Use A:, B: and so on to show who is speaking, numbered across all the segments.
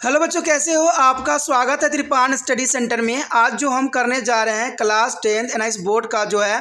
A: Hello बच्चों, कैसे हो? आपका स्वागत है त्रिपान स्टडी सेंटर में। आज जो हम करने जा रहे हैं क्लास 10th एनआईएस बोर्ड का जो है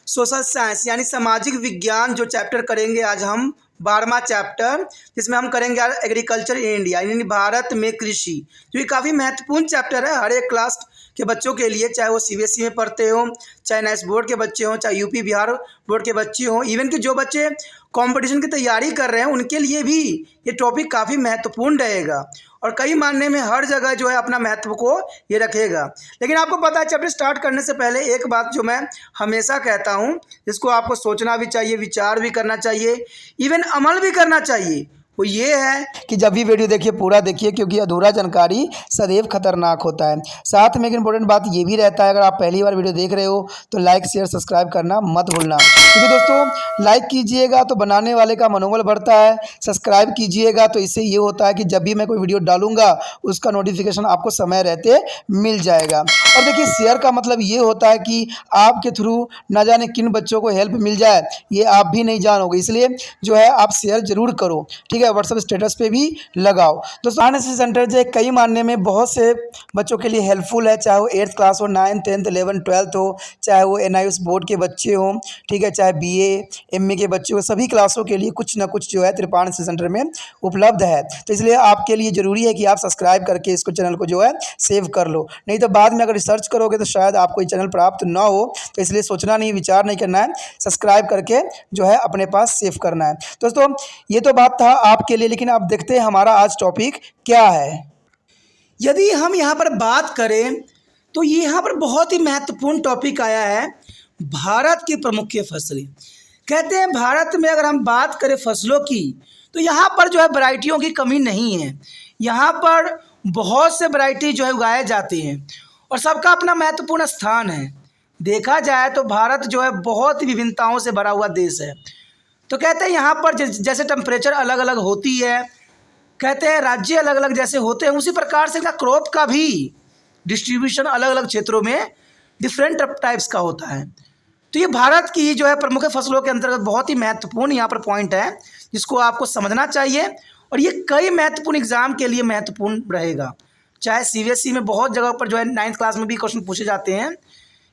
A: सोशल साइंस यानी सामाजिक विज्ञान जो चैप्टर करेंगे आज हम 12वां चैप्टर, जिसमें हम करेंगे आज एग्रीकल्चर इन इंडिया यानी भारत में कृषि। जो ये काफ़ी महत्वपूर्ण चैप्टर है हर एक क्लास के बच्चों के लिए, चाहे वो सीबीएसई में पढ़ते हो, चाहे एनआईएस बोर्ड के बच्चे हों, चाहे यूपी बिहार बोर्ड के बच्चे हों, इवन कि जो बच्चे कंपटीशन की तैयारी कर रहे हैं उनके लिए भी ये टॉपिक काफ़ी महत्वपूर्ण रहेगा और कई मायने में हर जगह जो है अपना महत्व को ये रखेगा। लेकिन आपको पता है, चैप्टर स्टार्ट करने से पहले एक बात जो मैं हमेशा कहता हूँ, जिसको आपको सोचना भी चाहिए, विचार भी करना चाहिए, इवन अमल भी करना चाहिए, वो ये है कि जब भी वीडियो देखिए पूरा देखिए, क्योंकि अधूरा जानकारी सदैव खतरनाक होता है। साथ में एक इंपॉर्टेंट बात ये भी रहता है, अगर आप पहली बार वीडियो देख रहे हो तो लाइक शेयर सब्सक्राइब करना मत भूलना, क्योंकि दोस्तों लाइक कीजिएगा तो बनाने वाले का मनोबल बढ़ता है, सब्सक्राइब कीजिएगा तो इससे ये होता है कि जब भी मैं कोई वीडियो डालूंगा उसका नोटिफिकेशन आपको समय रहते मिल जाएगा। और देखिए, शेयर का मतलब ये होता है कि आपके थ्रू न जाने किन बच्चों को हेल्प मिल जाए, ये आप भी नहीं जानोगे, इसलिए जो है आप शेयर जरूर करो, ठीक है। व्हाट्सएप स्टेटस पे भी लगाओ। दोस्तों एनआईएस सेंटर जो है कई मानने में बहुत से बच्चों के लिए हेल्पफुल है, चाहे वो 8th क्लास हो, 9th 10th 11th 12th हो, चाहे वो एनआईएस बोर्ड के बच्चे हों, ठीक है, चाहे बीए एमए के बच्चे हो, सभी क्लासों के लिए कुछ ना कुछ जो है त्रिपान सेंटर में उपलब्ध है। तो इसलिए आपके लिए ज़रूरी है कि आप सब्सक्राइब करके इसको चैनल को जो है सेव कर लो, नहीं तो बाद में अगर रिसर्च करोगे तो शायद आपको ये चैनल प्राप्त ना हो। तो इसलिए सोचना नहीं, विचार नहीं करना है, सब्सक्राइब करके जो है अपने पास सेव करना है। दोस्तों ये तो बात था आपके लिए, लेकिन आप देखते हैं हमारा आज टॉपिक क्या है। यदि हम यहाँ पर बात करें तो ये यहाँ पर बहुत ही महत्वपूर्ण टॉपिक आया है, भारत की प्रमुख फसलें। कहते हैं भारत में अगर हम बात करें फसलों की तो यहाँ पर जो है वैरायटियों की कमी नहीं है, यहाँ पर बहुत से वैरायटी जो है उगाए जाते हैं और सबका अपना महत्वपूर्ण स्थान है। देखा जाए तो भारत जो है बहुत ही विभिन्नताओं से भरा हुआ देश है। तो कहते हैं यहाँ पर जैसे टेम्परेचर अलग अलग होती है, कहते हैं राज्य अलग अलग जैसे होते हैं, उसी प्रकार से क्रॉप का भी डिस्ट्रीब्यूशन अलग अलग क्षेत्रों में डिफरेंट टाइप्स का होता है। तो ये भारत की जो है प्रमुख फसलों के अंतर्गत बहुत ही महत्वपूर्ण यहाँ पर पॉइंट है, जिसको आपको समझना चाहिए और ये कई महत्वपूर्ण एग्जाम के लिए महत्वपूर्ण रहेगा। चाहे सीबीएसई में बहुत जगह पर जो है 9th क्लास में भी क्वेश्चन पूछे जाते हैं,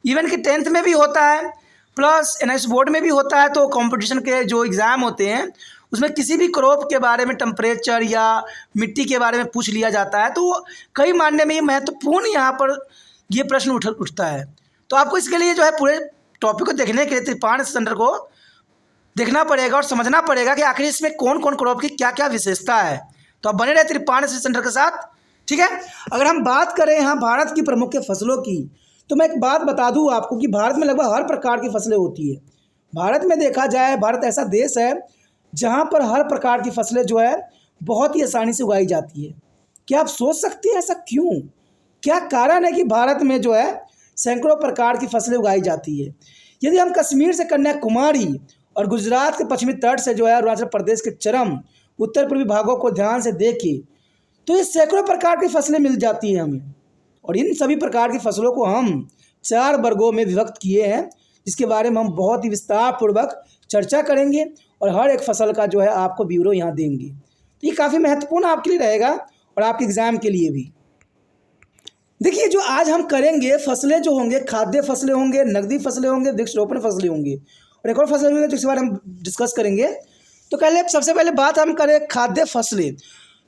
A: इवन कि 10th में भी होता है, प्लस एनआईएस बोर्ड में भी होता है। तो कंपटीशन के जो एग्ज़ाम होते हैं उसमें किसी भी क्रॉप के बारे में, टेम्परेचर या मिट्टी के बारे में पूछ लिया जाता है, तो कई मानने में ये महत्वपूर्ण यहाँ पर ये प्रश्न उठता है। तो आपको इसके लिए जो है पूरे टॉपिक को देखने के लिए त्रिपान सेंटर को देखना पड़ेगा और समझना पड़ेगा कि आखिर इसमें कौन कौन क्रॉप की क्या क्या विशेषता है। तो आप बने रहे त्रिपान सेंटर के साथ, ठीक है। अगर हम बात करें यहाँ भारत की प्रमुख फसलों की, तो मैं एक बात बता दूं आपको कि भारत में लगभग हर प्रकार की फसलें होती है। भारत में देखा जाए, भारत ऐसा देश है जहां पर हर प्रकार की फसलें जो है बहुत ही आसानी से उगाई जाती है। क्या आप सोच सकते हैं ऐसा क्यों? क्या कारण है कि भारत में जो है सैकड़ों प्रकार की फसलें उगाई जाती है? यदि हम कश्मीर से कन्याकुमारी और गुजरात के पश्चिमी तट से जो है अरुणाचल प्रदेश के चरम उत्तर पूर्वी भागों को ध्यान से देखें तो ये सैकड़ों प्रकार की फसलें मिल जाती हैं हमें। और इन सभी प्रकार की फसलों को हम 4 वर्गों में विभक्त किए हैं, जिसके बारे में हम बहुत ही विस्तारपूर्वक चर्चा करेंगे और हर एक फसल का जो है आपको ब्यूरो यहाँ देंगे। तो ये काफ़ी महत्वपूर्ण आपके लिए रहेगा और आपके एग्ज़ाम के लिए भी। देखिए, जो आज हम करेंगे फसलें जो होंगे, खाद्य फसलें होंगे, नकदी फसलें होंगे, वृक्षारोपण फसलें होंगे और एक और फसल होंगे जिसके बारे में हम डिस्कस करेंगे। तो सबसे पहले बात हम करें खाद्य फसलें।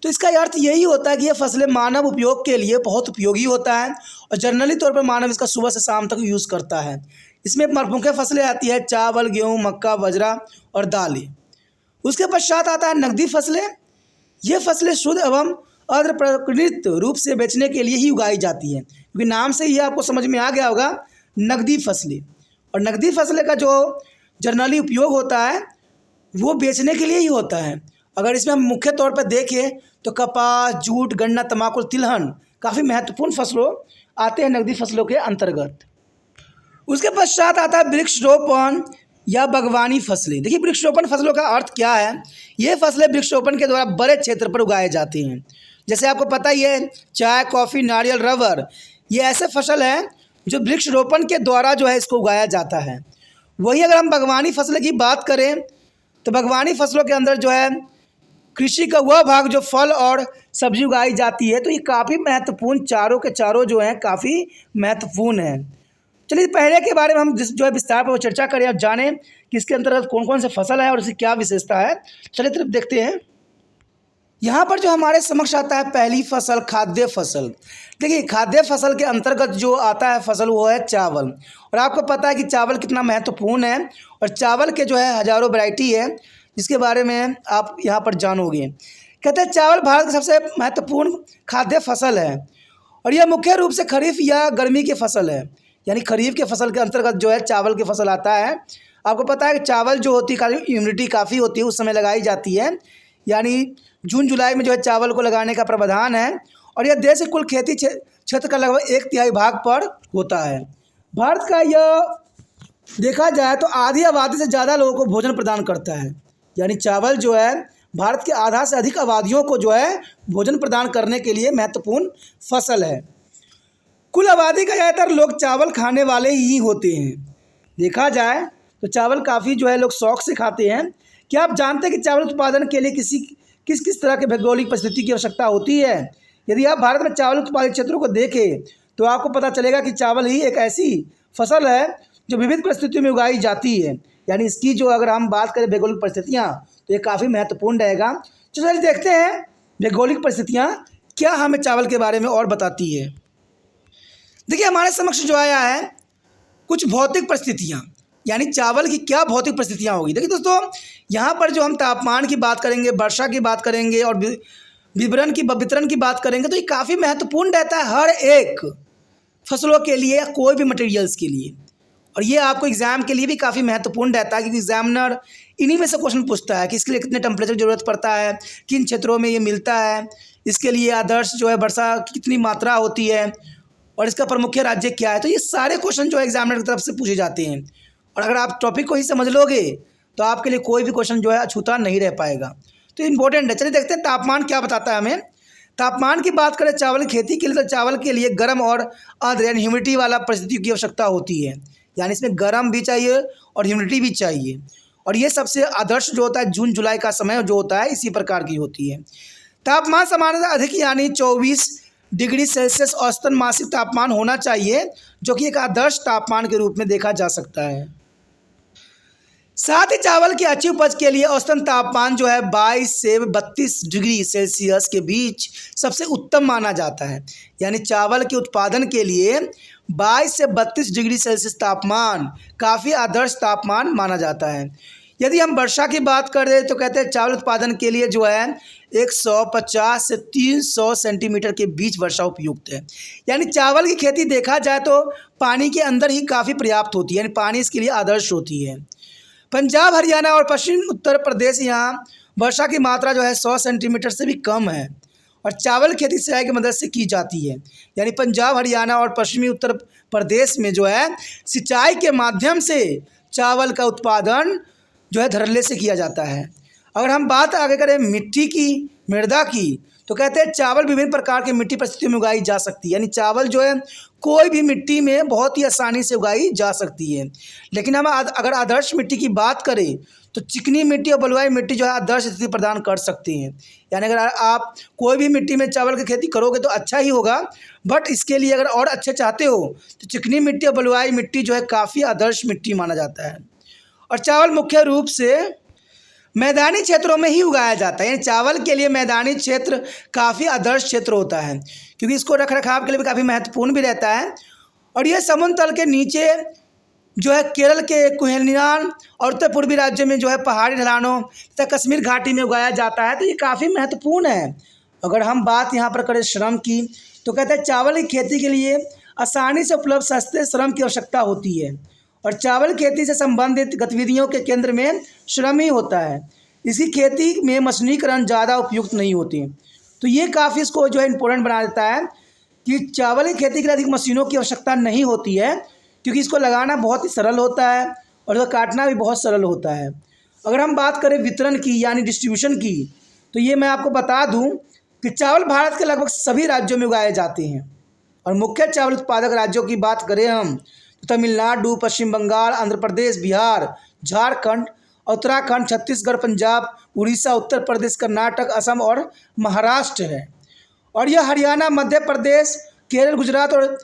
A: तो इसका अर्थ यही होता है कि ये फसलें मानव उपयोग के लिए बहुत उपयोगी होता है और जनरली तौर पर मानव इसका सुबह से शाम तक यूज़ करता है। इसमें प्रमुख फसलें आती है चावल, गेहूँ, मक्का, बाजरा और दालें। उसके पश्चात आता है नकदी फसलें। ये फसलें शुद्ध एवं अर्धप्रकित रूप से बेचने के लिए ही उगाई जाती हैं, क्योंकि नाम से ही आपको समझ में आ गया होगा, नकदी फसलें। और नकदी फसलें का जो जनरली उपयोग होता है वो बेचने के लिए ही होता है। अगर इसमें हम मुख्य तौर पर देखें तो कपास, जूट, गन्ना, तंबाकू, तिलहन काफ़ी महत्वपूर्ण फसलों आते हैं नकदी फसलों के अंतर्गत। उसके पश्चात आता है वृक्षारोपण या बागवानी फसलें। देखिए, वृक्षारोपण फसलों का अर्थ क्या है? ये फसलें वृक्षारोपण के द्वारा बड़े क्षेत्र पर उगाए जाते हैं। जैसे आपको पता ही है, चाय, कॉफ़ी, नारियल, रबर, ये ऐसे फसल हैं जो वृक्षारोपण के द्वारा जो है इसको उगाया जाता है। वही अगर हम बागवानी फसलें की बात करें तो बागवानी फसलों के अंदर जो है कृषि का वह भाग जो फल और सब्जी उगाई जाती है। तो ये काफ़ी महत्वपूर्ण, चारों के चारों जो हैं काफ़ी महत्वपूर्ण हैं। चलिए पहले के बारे में हम जो है विस्तार पर चर्चा करें और जानें कि इसके अंतर्गत कौन कौन से फसल है और इसकी क्या विशेषता है। चलिए तरफ देखते हैं। यहाँ पर जो हमारे समक्ष आता है पहली फसल, खाद्य फसल। देखिए खाद्य फसल के अंतर्गत जो आता है फसल वो है चावल। और आपको पता है कि चावल कितना महत्वपूर्ण है और चावल के जो है हज़ारों वैरायटी है जिसके बारे में आप यहाँ पर जानोगे। कहते हैं चावल भारत का सबसे महत्वपूर्ण खाद्य फसल है और यह मुख्य रूप से खरीफ या गर्मी की फसल है। यानी खरीफ के फसल के अंतर्गत जो है चावल की फसल आता है। आपको पता है कि चावल जो होती है ह्यूमिडिटी काफ़ी होती है, उस समय लगाई जाती है। यानी जून जुलाई में जो है चावल को लगाने का प्रावधान है और यह देश के कुल खेती क्षेत्र का लगभग 1/3 भाग पर होता है। भारत का यह देखा जाए तो आधी आबादी से ज़्यादा लोगों को भोजन प्रदान करता है। यानी चावल जो है भारत के आधा से अधिक आबादियों को जो है भोजन प्रदान करने के लिए महत्वपूर्ण फसल है। कुल आबादी का ज़्यादातर लोग चावल खाने वाले ही होते हैं। देखा जाए तो चावल काफ़ी जो है लोग शौक से खाते हैं। क्या आप जानते हैं कि चावल उत्पादन के लिए किस किस तरह के भौगोलिक परिस्थिति की आवश्यकता होती है? यदि आप भारत में चावल उत्पादित क्षेत्रों को देखें तो आपको पता चलेगा कि चावल ही एक ऐसी फसल है जो विविध परिस्थितियों में उगाई जाती है। यानी इसकी जो अगर हम बात करें भौगोलिक परिस्थितियाँ तो ये काफ़ी महत्वपूर्ण रहेगा। चलिए देखते हैं भौगोलिक परिस्थितियाँ क्या हमें चावल के बारे में और बताती है। देखिए हमारे समक्ष जो आया है कुछ भौतिक परिस्थितियाँ, यानी चावल की क्या भौतिक परिस्थितियाँ होगी। देखिए दोस्तों, यहाँ पर जो हम तापमान की बात करेंगे, वर्षा की बात करेंगे और वितरण की बात करेंगे तो ये काफ़ी महत्वपूर्ण रहता है हर एक फसलों के लिए या कोई भी मटेरियल्स के लिए। और ये आपको एग्ज़ाम के लिए भी काफ़ी महत्वपूर्ण रहता है क्योंकि एग्जामिनर इन्हीं में से क्वेश्चन पूछता है कि इसके लिए कितने टेम्परेचर की ज़रूरत पड़ता है, किन क्षेत्रों में ये मिलता है, इसके लिए आदर्श जो है वर्षा की कितनी मात्रा होती है और इसका प्रमुख राज्य क्या है। तो ये सारे क्वेश्चन जो है एग्जामिनर की तरफ से पूछे जाते हैं और अगर आप टॉपिक को ही समझ लोगे तो आपके लिए कोई भी क्वेश्चन जो है अछूता नहीं रह पाएगा। तो इम्पोर्टेंट है। चलिए देखते हैं तापमान क्या बताता है हमें। तापमान की बात करें चावल की खेती के लिए तो चावल के लिए गर्म और आर्द्र यानी ह्यूमिडिटी वाला परिस्थितियों की आवश्यकता होती है। यानी इसमें गर्म भी चाहिए और ह्यूमिडिटी भी चाहिए और ये सबसे आदर्श जो होता है जून जुलाई का समय जो होता है इसी प्रकार की होती है। तापमान सामान्यतः अधिक यानी 24 डिग्री सेल्सियस औसतन मासिक तापमान होना चाहिए जो कि एक आदर्श तापमान के रूप में देखा जा सकता है। साथ ही चावल की अच्छी उपज के लिए औसतन तापमान जो है 22 से 32 डिग्री सेल्सियस के बीच सबसे उत्तम माना जाता है। यानी चावल के उत्पादन के लिए 22 से 32 डिग्री सेल्सियस तापमान काफ़ी आदर्श तापमान माना जाता है। यदि हम वर्षा की बात करें तो कहते हैं चावल उत्पादन के लिए जो है 150 से 300 सेंटीमीटर के बीच वर्षा उपयुक्त है। यानी चावल की खेती देखा जाए तो पानी के अंदर ही काफ़ी पर्याप्त होती है, यानी पानी इसके लिए आदर्श होती है। पंजाब, हरियाणा और पश्चिम उत्तर प्रदेश यहाँ वर्षा की मात्रा जो है 100 सेंटीमीटर से भी कम है और चावल खेती सिंचाई की मदद से की जाती है। यानी पंजाब, हरियाणा और पश्चिमी उत्तर प्रदेश में जो है सिंचाई के माध्यम से चावल का उत्पादन जो है धड़ल्ले से किया जाता है। अगर हम बात आगे करें मिट्टी की, मृदा की, तो कहते हैं चावल विभिन्न प्रकार की मिट्टी परिस्थितियों में उगाई जा सकती है। यानी चावल जो है कोई भी मिट्टी में बहुत ही आसानी से उगाई जा सकती है। लेकिन हम अगर आदर्श मिट्टी की बात करें तो चिकनी मिट्टी और बलुआई मिट्टी जो है आदर्श स्थिति प्रदान कर सकती हैं। यानी अगर आप कोई भी मिट्टी में चावल की खेती करोगे तो अच्छा ही होगा, बट इसके लिए अगर और अच्छे चाहते हो तो चिकनी मिट्टी और बलुआई मिट्टी जो है काफ़ी आदर्श मिट्टी माना जाता है। और चावल मुख्य रूप से मैदानी क्षेत्रों में ही उगाया जाता है। यानी चावल के लिए मैदानी क्षेत्र काफ़ी आदर्श क्षेत्र होता है क्योंकि इसको रख रखाव के लिए भी काफ़ी महत्वपूर्ण भी रहता है। और यह समुद्र तल के नीचे जो है केरल के कुहेनियान और उत्तर पूर्वी राज्यों में जो है पहाड़ी ढलानों तथा कश्मीर घाटी में उगाया जाता है। तो ये काफ़ी महत्वपूर्ण है। अगर हम बात यहाँ पर करें श्रम की तो कहते हैं चावल की खेती के लिए आसानी से उपलब्ध सस्ते श्रम की आवश्यकता होती है और चावल खेती से संबंधित गतिविधियों के केंद्र में श्रम ही होता है। इसकी खेती में मशीनीकरण ज़्यादा उपयुक्त नहीं होती। तो ये काफ़ी इसको जो है इम्पोर्टेंट बना देता है कि चावल की खेती के लिए अधिक मशीनों की आवश्यकता नहीं होती है क्योंकि इसको लगाना बहुत ही सरल होता है और इसको काटना भी बहुत सरल होता है। अगर हम बात करें वितरण की यानी डिस्ट्रीब्यूशन की तो ये मैं आपको बता दूं कि चावल भारत के लगभग सभी राज्यों में उगाए जाते हैं और मुख्य चावल उत्पादक राज्यों की बात करें हम तो तमिलनाडु, पश्चिम बंगाल, आंध्र प्रदेश, बिहार, झारखंड, उत्तराखंड, छत्तीसगढ़, पंजाब, उड़ीसा, उत्तर प्रदेश, कर्नाटक, असम और महाराष्ट्र है। और यह हरियाणा, मध्य प्रदेश, केरल, गुजरात और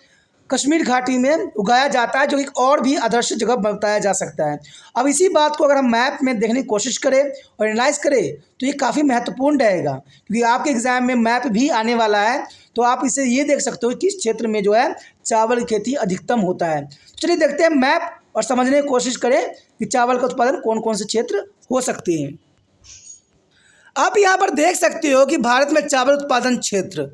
A: कश्मीर घाटी में उगाया जाता है, जो एक और भी आदर्श जगह बताया जा सकता है। अब इसी बात को अगर हम मैप में देखने की कोशिश करें और एनालाइज करें तो ये काफ़ी महत्वपूर्ण रहेगा, क्योंकि आपके एग्जाम में मैप भी आने वाला है। तो आप इसे ये देख सकते हो कि किस क्षेत्र में जो है चावल की खेती अधिकतम होता है। चलिए देखते हैं मैप और समझने की कोशिश करें कि चावल का उत्पादन कौन कौन से क्षेत्र हो सकते हैं। आप यहाँ पर देख सकते हो कि भारत में चावल उत्पादन क्षेत्र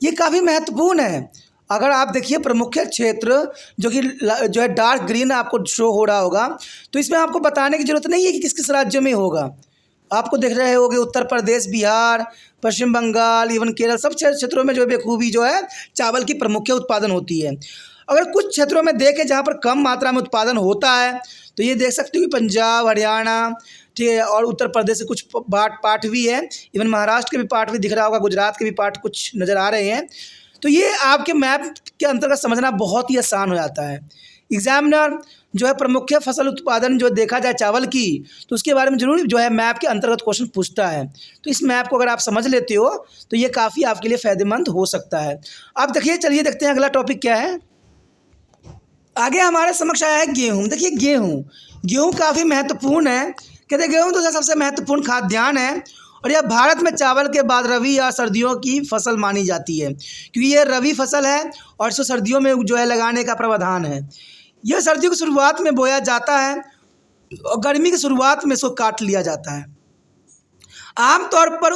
A: ये काफ़ी महत्वपूर्ण है। अगर आप देखिए प्रमुख क्षेत्र जो है डार्क ग्रीन आपको शो हो रहा होगा, तो इसमें आपको बताने की ज़रूरत नहीं है कि किस किस राज्य में होगा। आपको देख रहे होंगे उत्तर प्रदेश, बिहार, पश्चिम बंगाल, इवन केरल, सब क्षेत्रों में जो है बेखूबी जो है चावल की प्रमुख उत्पादन होती है। अगर कुछ क्षेत्रों में देखें जहाँ पर कम मात्रा में उत्पादन होता है, तो ये देख सकते हो कि पंजाब, हरियाणा, ठीक है, और उत्तर प्रदेश से कुछ पार्ट भी है, इवन महाराष्ट्र के भी पार्ट भी दिख रहा होगा, गुजरात के भी पार्ट कुछ नज़र आ रहे हैं। तो ये आपके मैप के अंतर्गत समझना बहुत ही आसान हो जाता है। एग्जामिनर जो है प्रमुख फसल उत्पादन जो देखा जाए चावल की, तो उसके बारे में जरूर जो है मैप के अंतर्गत क्वेश्चन पूछता है। तो इस मैप को अगर आप समझ लेते हो तो ये काफ़ी आपके लिए फ़ायदेमंद हो सकता है। अब देखिए, चलिए देखते हैं अगला टॉपिक क्या है। आगे हमारे समक्ष आया है गेहूँ। देखिए गेहूँ काफ़ी महत्वपूर्ण है। कहते हैं गेहूँ तो सबसे महत्वपूर्ण खाद्यान्न है और यह भारत में चावल के बाद रबी या सर्दियों की फसल मानी जाती है, क्योंकि यह रबी फसल है और इसको सर्दियों में जो है लगाने का प्रावधान है। यह सर्दियों की शुरुआत में बोया जाता है और गर्मी की शुरुआत में इसको काट लिया जाता है। आमतौर पर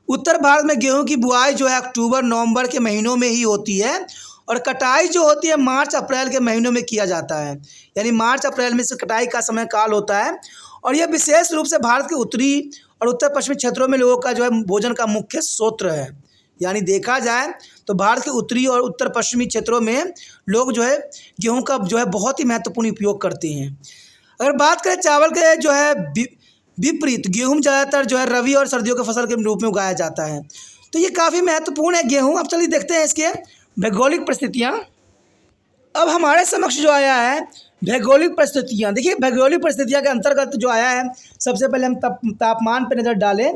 A: उत्तर भारत में गेहूं की बुआई जो है अक्टूबर नवंबर के महीनों में ही होती है और कटाई जो होती है मार्च अप्रैल के महीनों में किया जाता है, यानी मार्च अप्रैल में इसकी कटाई का समय काल होता है। और यह विशेष रूप से भारत के उत्तरी और उत्तर पश्चिमी क्षेत्रों में लोगों का जो है भोजन का मुख्य स्रोत है। यानी देखा जाए तो भारत के उत्तरी और उत्तर पश्चिमी क्षेत्रों में लोग जो है गेहूं का जो है बहुत ही महत्वपूर्ण उपयोग करते हैं। अगर बात करें चावल के जो है विपरीत, गेहूं ज़्यादातर जो है रबी और सर्दियों के फसल के रूप में उगाया जाता है। तो ये काफ़ी महत्वपूर्ण है गेहूं। अब चलिए देखते हैं इसके भौगोलिक परिस्थितियाँ। अब हमारे समक्ष जो आया है भौगोलिक परिस्थितियाँ। देखिए भौगोलिक परिस्थितियाँ के अंतर्गत जो आया है, सबसे पहले हम तापमान पर नज़र डालें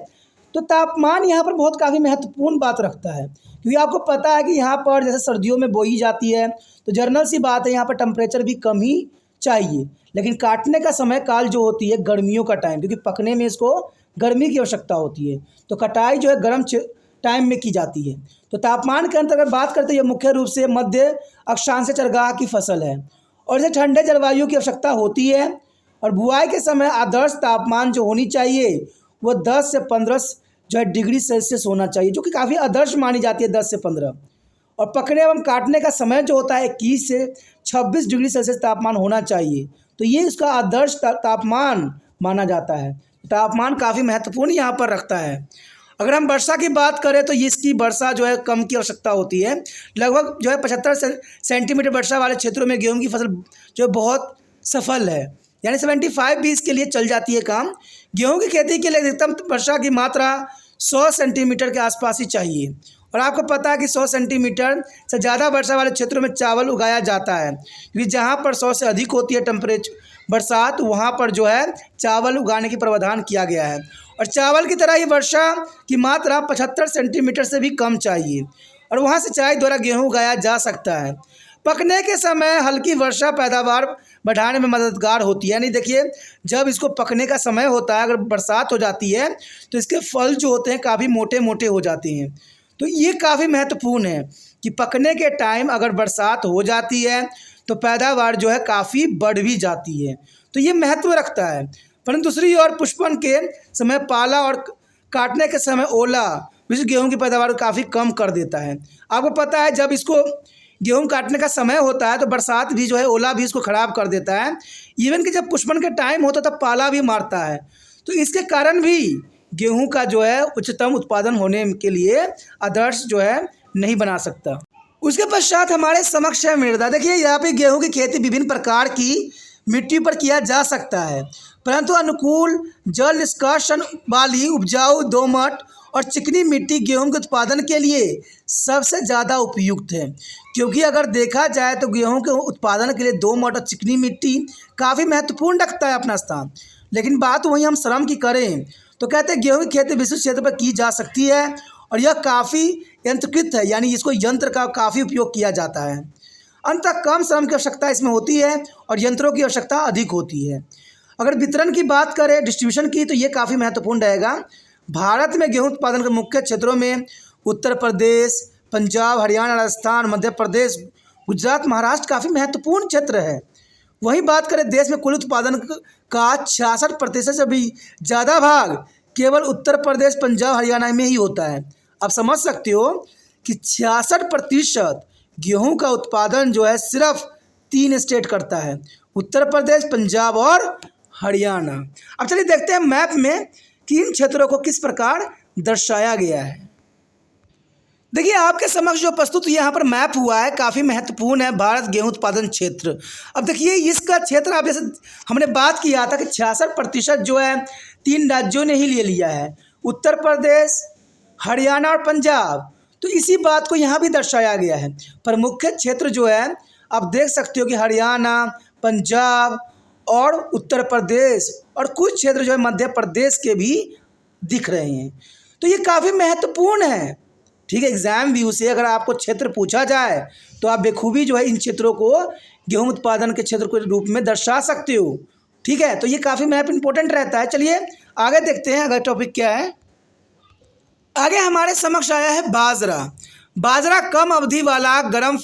A: तो तापमान यहाँ पर बहुत काफ़ी महत्वपूर्ण बात रखता है, क्योंकि आपको पता है कि यहाँ पर जैसे सर्दियों में बोई जाती है तो जर्नल सी बात है यहाँ पर टेम्परेचर भी कम ही चाहिए, लेकिन काटने का समय काल जो होती है गर्मियों का टाइम, क्योंकि पकने में इसको गर्मी की आवश्यकता होती है, तो कटाई जो है गर्म टाइम में की जाती है। तो तापमान के अंतर्गत बात करते हैं मुख्य रूप से मध्य अक्षांश चरगाह की फसल है और इसे ठंडे जलवायु की आवश्यकता होती है। और बुआई के समय आदर्श तापमान जो होनी चाहिए वो 10 से 15 जो है डिग्री सेल्सियस होना चाहिए, जो कि काफ़ी आदर्श मानी जाती है 10 से 15। और पकने एवं काटने का समय जो होता है 21 से 26 डिग्री सेल्सियस तापमान होना चाहिए। तो ये इसका आदर्श तापमान माना जाता है। तापमान काफ़ी महत्वपूर्ण यहाँ पर रखता है। अगर हम वर्षा की बात करें तो इसकी वर्षा जो है कम की आवश्यकता होती है। लगभग जो है 75 सेंटीमीटर वर्षा वाले क्षेत्रों में गेहूं की फसल जो बहुत सफल है, यानी 75 भी इसके लिए चल जाती है काम। गेहूं की खेती के लिए अधिकतम वर्षा की मात्रा 100 सेंटीमीटर के आसपास ही चाहिए। और आपको पता है कि 100 सेंटीमीटर से ज़्यादा वर्षा वाले क्षेत्रों में चावल उगाया जाता है, क्योंकि जहाँ पर 100 से अधिक होती है टेम्परेचर बरसात, वहाँ पर जो है चावल उगाने की प्रावधान किया गया है। और चावल की तरह ये वर्षा की मात्रा 75 सेंटीमीटर से भी कम चाहिए और वहाँ सिंचाई द्वारा गेहूँ उगाया जा सकता है। पकने के समय हल्की वर्षा पैदावार बढ़ाने में मददगार होती है। यानी देखिए जब इसको पकने का समय होता है, अगर बरसात हो जाती है तो इसके फल जो होते हैं काफ़ी मोटे मोटे हो जाते हैं। तो ये काफ़ी महत्वपूर्ण है कि पकने के टाइम अगर बरसात हो जाती है तो पैदावार जो है काफ़ी बढ़ भी जाती है, तो ये महत्व रखता है। परंतु दूसरी ओर पुष्पन के समय पाला और काटने के समय ओला भी गेहूं की पैदावार काफ़ी कम कर देता है। आपको पता है जब इसको गेहूं काटने का समय होता है तो बरसात भी जो है ओला भी इसको ख़राब कर देता है। इवन कि जब पुष्पन का टाइम होता है तब पाला भी मारता है। तो इसके कारण भी गेहूं का जो है उच्चतम उत्पादन होने के लिए आदर्श जो है नहीं बना सकता। उसके पश्चात हमारे समक्ष है मृदा। देखिए यहाँ पे गेहूं की खेती विभिन्न प्रकार की मिट्टी पर किया जा सकता है, परंतु अनुकूल जल निष्कासन वाली उपजाऊ दोमट और चिकनी मिट्टी गेहूं के उत्पादन के लिए सबसे ज़्यादा उपयुक्त है। क्योंकि अगर देखा जाए तो गेहूं के उत्पादन के लिए दोमट और चिकनी मिट्टी काफ़ी महत्वपूर्ण रखता है अपना स्थान। लेकिन बात वहीं हम श्रम की करें तो कहते हैं गेहूं की खेती विस्तृत क्षेत्र पर की जा सकती है और यह काफ़ी यंत्रकृत है, यानी इसको यंत्र का काफ़ी उपयोग किया जाता है। अंततः कम श्रम की आवश्यकता इसमें होती है और यंत्रों की आवश्यकता अधिक होती है। अगर वितरण की बात करें, डिस्ट्रीब्यूशन की, तो ये काफ़ी महत्वपूर्ण रहेगा। भारत में गेहूं उत्पादन के मुख्य क्षेत्रों में उत्तर प्रदेश, पंजाब, हरियाणा, राजस्थान, मध्य प्रदेश, गुजरात, महाराष्ट्र काफ़ी महत्वपूर्ण क्षेत्र है। वहीं बात करें देश में कुल उत्पादन का 66% से भी ज़्यादा भाग केवल उत्तर प्रदेश, पंजाब, हरियाणा में ही होता है। आप समझ सकते हो कि 66% गेहूं का उत्पादन जो है सिर्फ 3 स्टेट करता है, उत्तर प्रदेश, पंजाब और हरियाणा। अब चलिए देखते हैं मैप में कि इन क्षेत्रों को किस प्रकार दर्शाया गया है। देखिए आपके समक्ष जो प्रस्तुत यहाँ पर मैप हुआ है काफ़ी महत्वपूर्ण है, भारत गेहूं उत्पादन क्षेत्र। अब देखिए इसका क्षेत्र, आप जैसे हमने बात किया था कि 66% जो है 3 राज्यों ने ही ले लिया है, उत्तर प्रदेश, हरियाणा और पंजाब। तो इसी बात को यहाँ भी दर्शाया गया है। पर मुख्य क्षेत्र जो है आप देख सकते हो कि हरियाणा, पंजाब और उत्तर प्रदेश और कुछ क्षेत्र जो है मध्य प्रदेश के भी दिख रहे हैं। तो ये काफ़ी महत्वपूर्ण है। ठीक है, एग्जाम व्यू से अगर आपको क्षेत्र पूछा जाए तो आप बेखूबी जो है इन क्षेत्रों को गेहूं उत्पादन के क्षेत्र के रूप में दर्शा सकते हो। ठीक है, तो ये काफ़ी मैप इंपॉर्टेंट रहता है। चलिए आगे देखते हैं अगला टॉपिक क्या है। आगे हमारे समक्ष आया है बाजरा। बाजरा कम अवधि वाला गर्म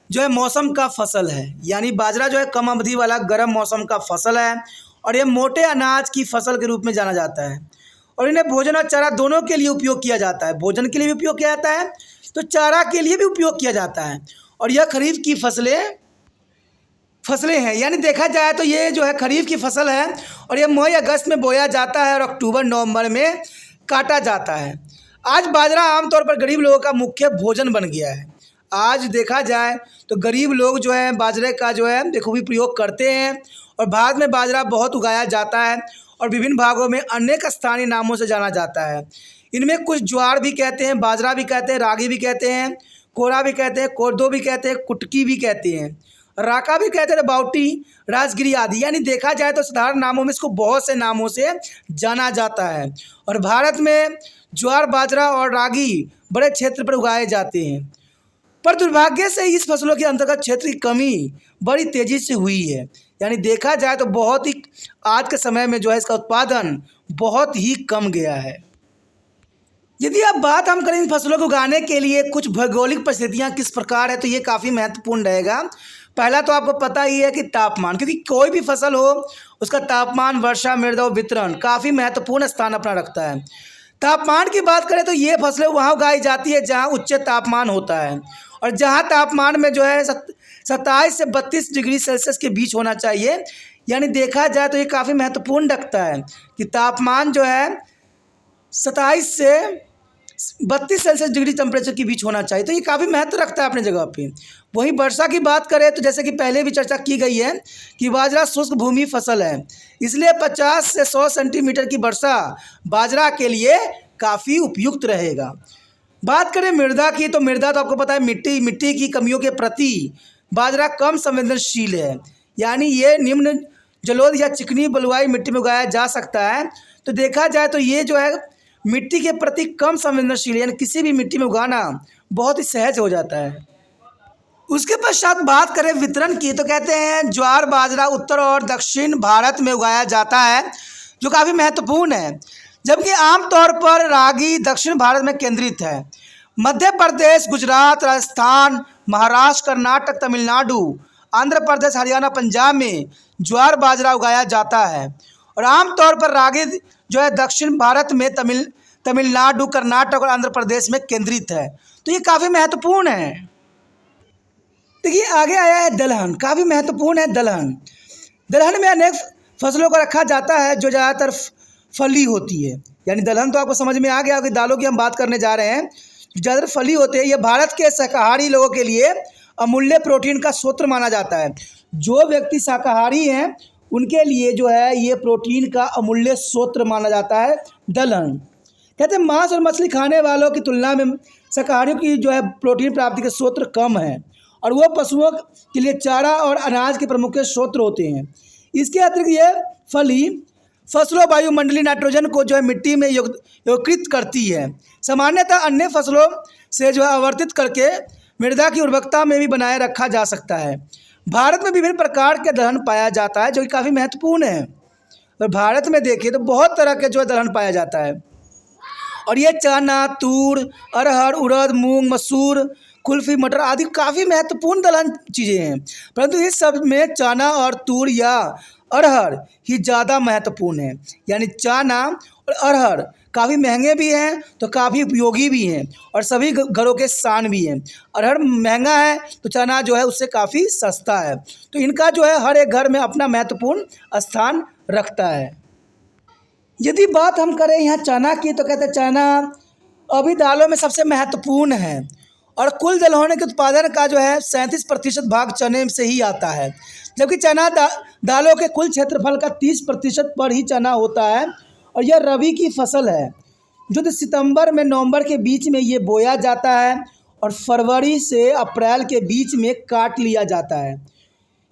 A: जो है मौसम का फसल है, यानी बाजरा जो है कम अवधि वाला गर्म मौसम का फसल है और ये मोटे अनाज की फसल के रूप में जाना जाता है और इन्हें भोजन और चारा दोनों के लिए उपयोग किया जाता है। भोजन के लिए भी उपयोग किया जाता है तो चारा के लिए भी उपयोग किया जाता है। और यह खरीफ की फसलें हैं, यानी देखा जाए तो ये जो है खरीफ की फसल है और यह मई अगस्त में बोया जाता है और अक्टूबर नवंबर में काटा जाता है। आज बाजरा आमतौर पर गरीब लोगों का मुख्य भोजन बन गया है। आज देखा जाए तो गरीब लोग जो है बाजरे का जो है बेखूबी प्रयोग करते हैं और भारत में बाजरा बहुत उगाया जाता है और विभिन्न भागों में अनेक स्थानीय नामों से जाना जाता है। इनमें कुछ ज्वार भी कहते हैं, बाजरा भी कहते हैं, रागी भी कहते हैं, कोरा भी कहते हैं, कोरदो भी कहते हैं, कुटकी भी कहते हैं, राका भी कहते हैं, बाउटी, राजगिरी आदि। यानी देखा जाए तो साधारण नामों में इसको बहुत से नामों से जाना जाता है। और भारत में ज्वार, बाजरा और रागी बड़े क्षेत्र पर उगाए जाते हैं, पर दुर्भाग्य से इस फसलों के अंतर्गत क्षेत्र की कमी बड़ी तेज़ी से हुई है। यानी देखा जाए तो बहुत ही आज के समय में जो है इसका उत्पादन बहुत ही कम गया है। यदि आप बात हम करें इन फसलों को उगाने के लिए कुछ भौगोलिक परिस्थितियाँ किस प्रकार है, तो ये काफ़ी महत्वपूर्ण रहेगा। पहला तो आपको पता ही है कि तापमान, क्योंकि कोई भी फसल हो उसका तापमान, वर्षा, मृदा और वितरण काफ़ी महत्वपूर्ण स्थान अपना रखता है। तापमान की बात करें तो ये फसलें वहाँ उगाई जाती है जहाँ उच्च तापमान होता है और जहाँ तापमान में जो है 27 से 32 डिग्री सेल्सियस के बीच होना चाहिए। यानी देखा जाए तो ये काफ़ी महत्वपूर्ण रखता है कि तापमान जो है 27 से 32 सेल्सियस डिग्री टेम्परेचर के बीच होना चाहिए। तो ये काफ़ी महत्व रखता है अपने जगह पे। वहीं वर्षा की बात करें तो जैसे कि पहले भी चर्चा की गई है कि बाजरा शुष्क भूमि फसल है, इसलिए 50 से 100 सेंटीमीटर की वर्षा बाजरा के लिए काफ़ी उपयुक्त रहेगा। बात करें मृदा की, तो मृदा तो आपको पता है मिट्टी की कमियों के प्रति बाजरा कम संवेदनशील है। यानी ये निम्न जलोढ़ या चिकनी बलुआई मिट्टी में उगाया जा सकता है। तो देखा जाए तो ये जो है मिट्टी के प्रति कम संवेदनशील, यानी किसी भी मिट्टी में उगाना बहुत ही सहज हो जाता है। उसके पश्चात बात करें वितरण की, तो कहते हैं ज्वार, बाजरा उत्तर और दक्षिण भारत में उगाया जाता है, जो काफ़ी महत्वपूर्ण है, जबकि आमतौर पर रागी दक्षिण भारत में केंद्रित है। मध्य प्रदेश, गुजरात, राजस्थान, महाराष्ट्र, कर्नाटक, तमिलनाडु, आंध्र प्रदेश, हरियाणा, पंजाब में ज्वार बाजरा उगाया जाता है और आमतौर पर रागी जो है दक्षिण भारत में तमिलनाडु, कर्नाटक और आंध्र प्रदेश में केंद्रित है। तो ये काफ़ी महत्वपूर्ण है। देखिए आगे आया है दलहन, काफ़ी महत्वपूर्ण है दलहन। दलहन में अनेक फसलों को रखा जाता है जो ज़्यादातर फली होती है। यानी दलहन तो आपको समझ में आ गया कि दालों की हम बात करने जा रहे हैं, ज़्यादातर फली होते हैं। यह भारत के शाकाहारी लोगों के लिए अमूल्य प्रोटीन का स्रोत माना जाता है। जो व्यक्ति शाकाहारी हैं उनके लिए जो है ये प्रोटीन का अमूल्य स्रोत माना जाता है दलहन। कहते हैं मांस और मछली खाने वालों की तुलना में शाकाहारियों की जो है प्रोटीन प्राप्ति के स्रोत कम है और वो पशुओं के लिए चारा और अनाज के प्रमुख स्रोत होते हैं। इसके अतिरिक्त ये फली फसलों वायुमंडलीय नाइट्रोजन को जो है मिट्टी में योगित करती है। सामान्यतः अन्य फसलों से जो है आवर्तित करके मृदा की उर्वरकता में भी बनाए रखा जा सकता है। भारत में विभिन्न प्रकार के दलहन पाया जाता है जो कि काफ़ी महत्वपूर्ण है। और भारत में देखिए तो बहुत तरह के जो है दलहन पाया जाता है, और ये चना, तूर, अरहर, उड़द, मूंग, मसूर, कुल्फी, मटर आदि काफ़ी महत्वपूर्ण दलहन चीज़ें हैं। परंतु इस सब में चना और तूर या अरहर ही ज़्यादा महत्वपूर्ण है। यानी चना और अरहर काफ़ी महंगे भी हैं तो काफ़ी उपयोगी भी हैं, और सभी घरों के शान भी हैं। अरहर महंगा है तो चना जो है उससे काफ़ी सस्ता है। तो इनका जो है हर एक घर में अपना महत्वपूर्ण स्थान रखता है। यदि बात हम करें यहाँ चना की तो कहते हैं चना अभी दालों में सबसे महत्वपूर्ण है, और कुल दलहनों के उत्पादन का जो है 37% भाग चने से ही आता है। जबकि चना दालों के कुल क्षेत्रफल का 30% पर ही चना होता है, और यह रबी की फसल है जो सितंबर में नवंबर के बीच में ये बोया जाता है और फरवरी से अप्रैल के बीच में काट लिया जाता है।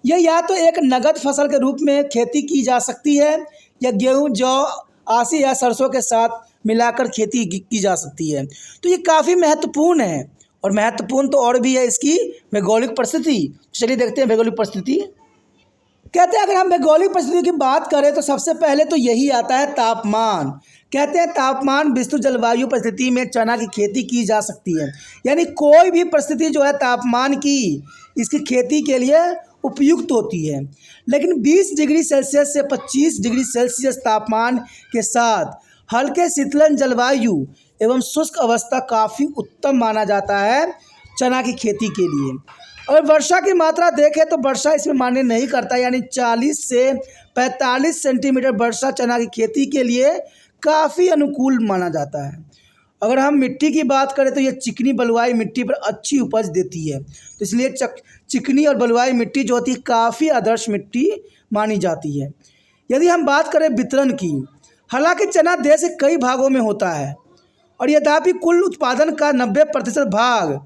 A: यह या तो एक नगद फसल के रूप में खेती की जा सकती है, या गेहूँ, जौ, आसी या सरसों के साथ मिलाकर खेती की जा सकती है। तो ये काफ़ी महत्वपूर्ण है, और महत्वपूर्ण तो और भी है इसकी भौगोलिक परिस्थिति। चलिए देखते हैं भौगोलिक परिस्थिति। कहते हैं अगर हम भौगोलिक परिस्थिति की बात करें तो सबसे पहले तो यही आता है तापमान। कहते हैं तापमान विस्तृत जलवायु परिस्थिति में चना की खेती की जा सकती है। यानी कोई भी परिस्थिति जो है तापमान की इसकी खेती के लिए उपयुक्त होती है। लेकिन 20 डिग्री सेल्सियस से 25 डिग्री सेल्सियस तापमान के साथ हल्के शीतलन जलवायु एवं शुष्क अवस्था काफ़ी उत्तम माना जाता है चना की खेती के लिए। और वर्षा की मात्रा देखें तो वर्षा इसमें मान्य नहीं करता, यानी 40 से 45 सेंटीमीटर वर्षा चना की खेती के लिए काफ़ी अनुकूल माना जाता है। अगर हम मिट्टी की बात करें तो ये चिकनी बलुआई मिट्टी पर अच्छी उपज देती है, तो इसलिए चिकनी और बलुआई मिट्टी जो होती है काफ़ी आदर्श मिट्टी मानी जाती है। यदि हम बात करें वितरण की, हालांकि चना देश के कई भागों में होता है, और यद्यपि कुल उत्पादन का 90% भाग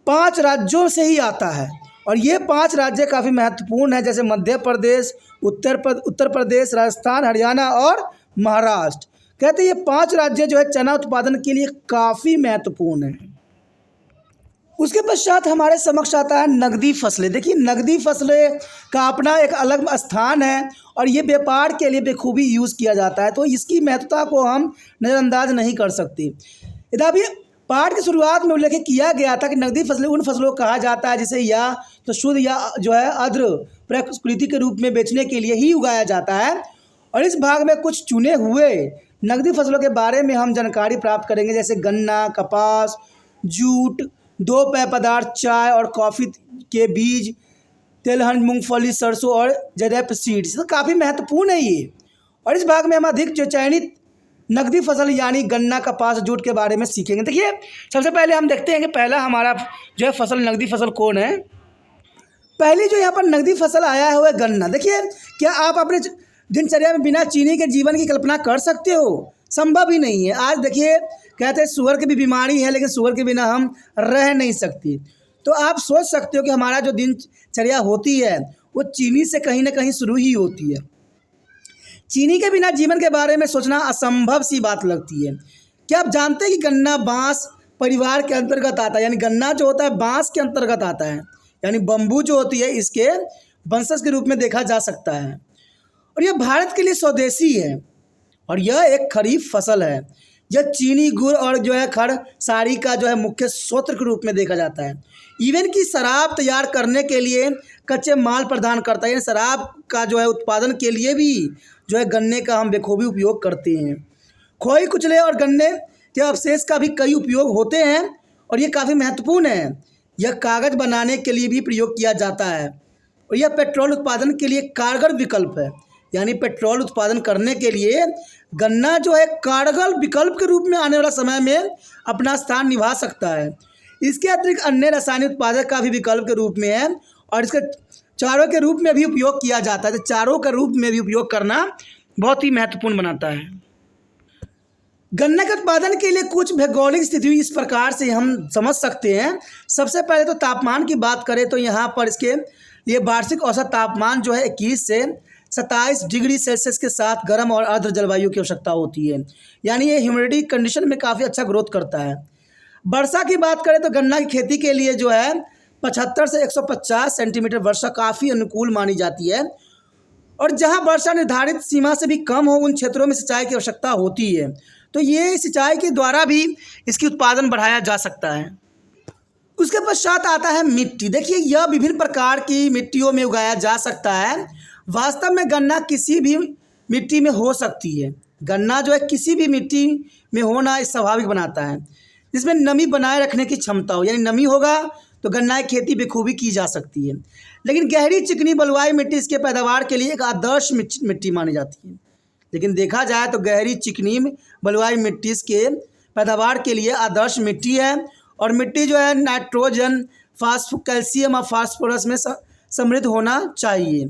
A: 5 राज्यों से ही आता है, और ये 5 राज्य काफ़ी महत्वपूर्ण हैं, जैसे मध्य प्रदेश, उत्तर प्रदेश, राजस्थान, हरियाणा और महाराष्ट्र। कहते हैं ये 5 राज्य जो है चना उत्पादन के लिए काफ़ी महत्वपूर्ण हैं। उसके पश्चात हमारे समक्ष आता है नकदी फसलें। देखिए नकदी फसलें का अपना एक अलग स्थान है, और ये व्यापार के लिए बखूबी यूज़ किया जाता है, तो इसकी महत्वता को हम नज़रअंदाज नहीं कर सकते। यद्यपि पाठ की शुरुआत में उल्लेख किया गया था कि नकदी फसलें उन फसलों को कहा जाता है जिसे या तो शुद्ध या जो है अर्ध प्रकृति के रूप में बेचने के लिए ही उगाया जाता है। और इस भाग में कुछ चुने हुए नकदी फसलों के बारे में हम जानकारी प्राप्त करेंगे, जैसे गन्ना, कपास, जूट, 2 पेय पदार्थ, चाय और कॉफ़ी के बीज, तिलहन, मूंगफली, सरसों और जैद सीड्स। तो काफ़ी महत्वपूर्ण है ये। और इस भाग में हम अधिक जो चयनित नकदी फसल यानी गन्ना, कपास, जूट के बारे में सीखेंगे। देखिए सबसे पहले हम देखते हैं कि पहला हमारा जो है फसल नकदी फसल कौन है। पहली जो यहाँ पर नकदी फसल आया है वह गन्ना। देखिए क्या आप अपने दिनचर्या में बिना चीनी के जीवन की कल्पना कर सकते हो? संभव ही नहीं है। आज देखिए कहते हैं शुगर की भी बीमारी है, लेकिन शुगर के बिना हम रह नहीं सकते। तो आप सोच सकते हो कि हमारा जो दिनचर्या होती है वो चीनी से कहीं ना कहीं शुरू ही होती है। चीनी के बिना जीवन के बारे में सोचना असंभव सी बात लगती है। क्या आप जानते हैं कि गन्ना बांस परिवार के अंतर्गत आता है? यानी गन्ना जो होता है बांस के अंतर्गत आता है, यानी बम्बू जो होती है इसके वंशज के रूप में देखा जा सकता है। और यह भारत के लिए स्वदेशी है, और यह एक खरीफ फसल है। यह चीनी, गुड़ और जो है खड़ साड़ी का जो है मुख्य स्रोत के रूप में देखा जाता है। इवन की शराब तैयार करने के लिए कच्चे माल प्रदान करता है, यानी शराब का जो है उत्पादन के लिए भी जो है गन्ने का हम बेखूबी उपयोग करते हैं। खोए, कुचले और गन्ने के अवशेष का भी कई उपयोग होते हैं, और ये काफ़ी महत्वपूर्ण है। यह कागज़ बनाने के लिए भी प्रयोग किया जाता है, और यह पेट्रोल उत्पादन के लिए कारगर विकल्प है। यानी पेट्रोल उत्पादन करने के लिए गन्ना जो है कारगर विकल्प के रूप में आने वाला समय में अपना स्थान निभा सकता है। इसके अतिरिक्त अन्य रासायनिक उत्पादक का भी विकल्प के रूप में है, और इसके चारों के रूप में भी उपयोग किया जाता है। तो चारों के रूप में भी उपयोग करना बहुत ही महत्वपूर्ण बनाता है। गन्ना के उत्पादन के लिए कुछ भौगोलिक स्थिति इस प्रकार से हम समझ सकते हैं। सबसे पहले तो तापमान की बात करें तो यहाँ पर इसके लिए वार्षिक औसत तापमान जो है 21 से 27 डिग्री सेल्सियस के साथ गर्म और आर्द्र जलवायु की आवश्यकता होती है। यानी ये ह्यूमिडिटी कंडीशन में काफ़ी अच्छा ग्रोथ करता है। वर्षा की बात करें तो गन्ना की खेती के लिए जो है 75 से 150 सेंटीमीटर वर्षा काफ़ी अनुकूल मानी जाती है। और जहां वर्षा निर्धारित सीमा से भी कम हो उन क्षेत्रों में सिंचाई की आवश्यकता होती है। तो ये सिंचाई के द्वारा भी इसकी उत्पादन बढ़ाया जा सकता है। उसके पश्चात आता है मिट्टी। देखिए, यह विभिन्न प्रकार की मिट्टियों में उगाया जा सकता है। वास्तव में गन्ना किसी भी मिट्टी में हो सकती है। गन्ना जो है किसी भी मिट्टी में होना इस स्वाभाविक बनाता है, जिसमें नमी बनाए रखने की क्षमता हो। यानी नमी होगा तो गन्ना की खेती बखूबी की जा सकती है। लेकिन गहरी चिकनी बलुआई मिट्टी इसके पैदावार के लिए एक आदर्श मिट्टी मानी जाती है। लेकिन देखा जाए तो गहरी चिकनी बलुआई मिट्टी इसके पैदावार के लिए आदर्श मिट्टी है। और मिट्टी जो है नाइट्रोजन, कैल्शियम और फास्फोरस में समृद्ध होना चाहिए।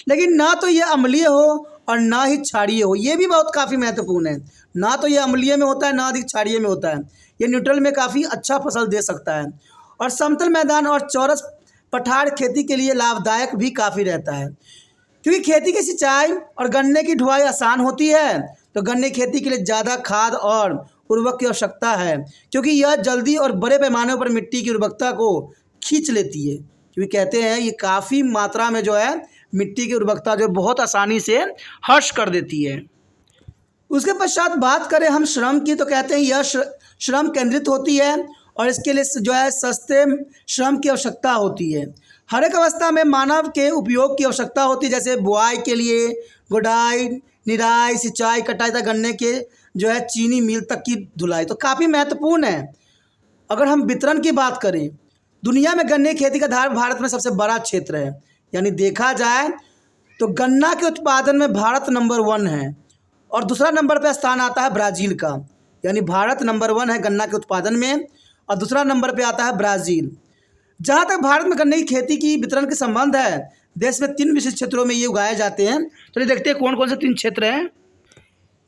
A: लेकिन ना तो ये अम्लीय हो और ना ही क्षारीय हो। ये भी बहुत काफ़ी महत्वपूर्ण है। ना तो ये अम्लीय में होता है, ना अधिक क्षारीय में होता है। ये न्यूट्रल में काफ़ी अच्छा फसल दे सकता है। और समतल मैदान और चौरस पठार खेती के लिए लाभदायक भी काफ़ी रहता है, क्योंकि खेती की सिंचाई और गन्ने की ढुआई आसान होती है। तो गन्ने की खेती के लिए ज़्यादा खाद और उर्वरक की आवश्यकता है, क्योंकि यह जल्दी और बड़े पैमाने पर मिट्टी की उर्वरकता को खींच लेती है। क्योंकि कहते हैं ये काफ़ी मात्रा में जो है मिट्टी की उर्वरकता जो बहुत आसानी से हर्ष कर देती है। उसके पश्चात बात करें हम श्रम की, तो कहते हैं यह श्रम केंद्रित होती है और इसके लिए जो है सस्ते श्रम की आवश्यकता होती है। हर एक अवस्था में मानव के उपयोग की आवश्यकता होती है, जैसे बुआई के लिए, गुड़ाई, निराई, सिंचाई, कटाई तक गन्ने के जो है चीनी मिल तक की धुलाई। तो काफ़ी महत्वपूर्ण है। अगर हम वितरण की बात करें, दुनिया में गन्ने की खेती का धार भारत में सबसे बड़ा क्षेत्र है। यानी देखा जाए तो गन्ना के उत्पादन में भारत नंबर 1 है और दूसरा नंबर पर स्थान आता है ब्राज़ील का। यानी भारत नंबर 1 है गन्ना के उत्पादन में और दूसरा नंबर पे आता है ब्राज़ील। जहाँ तक भारत में गन्ने की खेती की वितरण के संबंध है, देश में 3 विशिष्ट क्षेत्रों में ये उगाए जाते हैं। तो ये देखते हैं कौन कौन से 3 क्षेत्र हैं।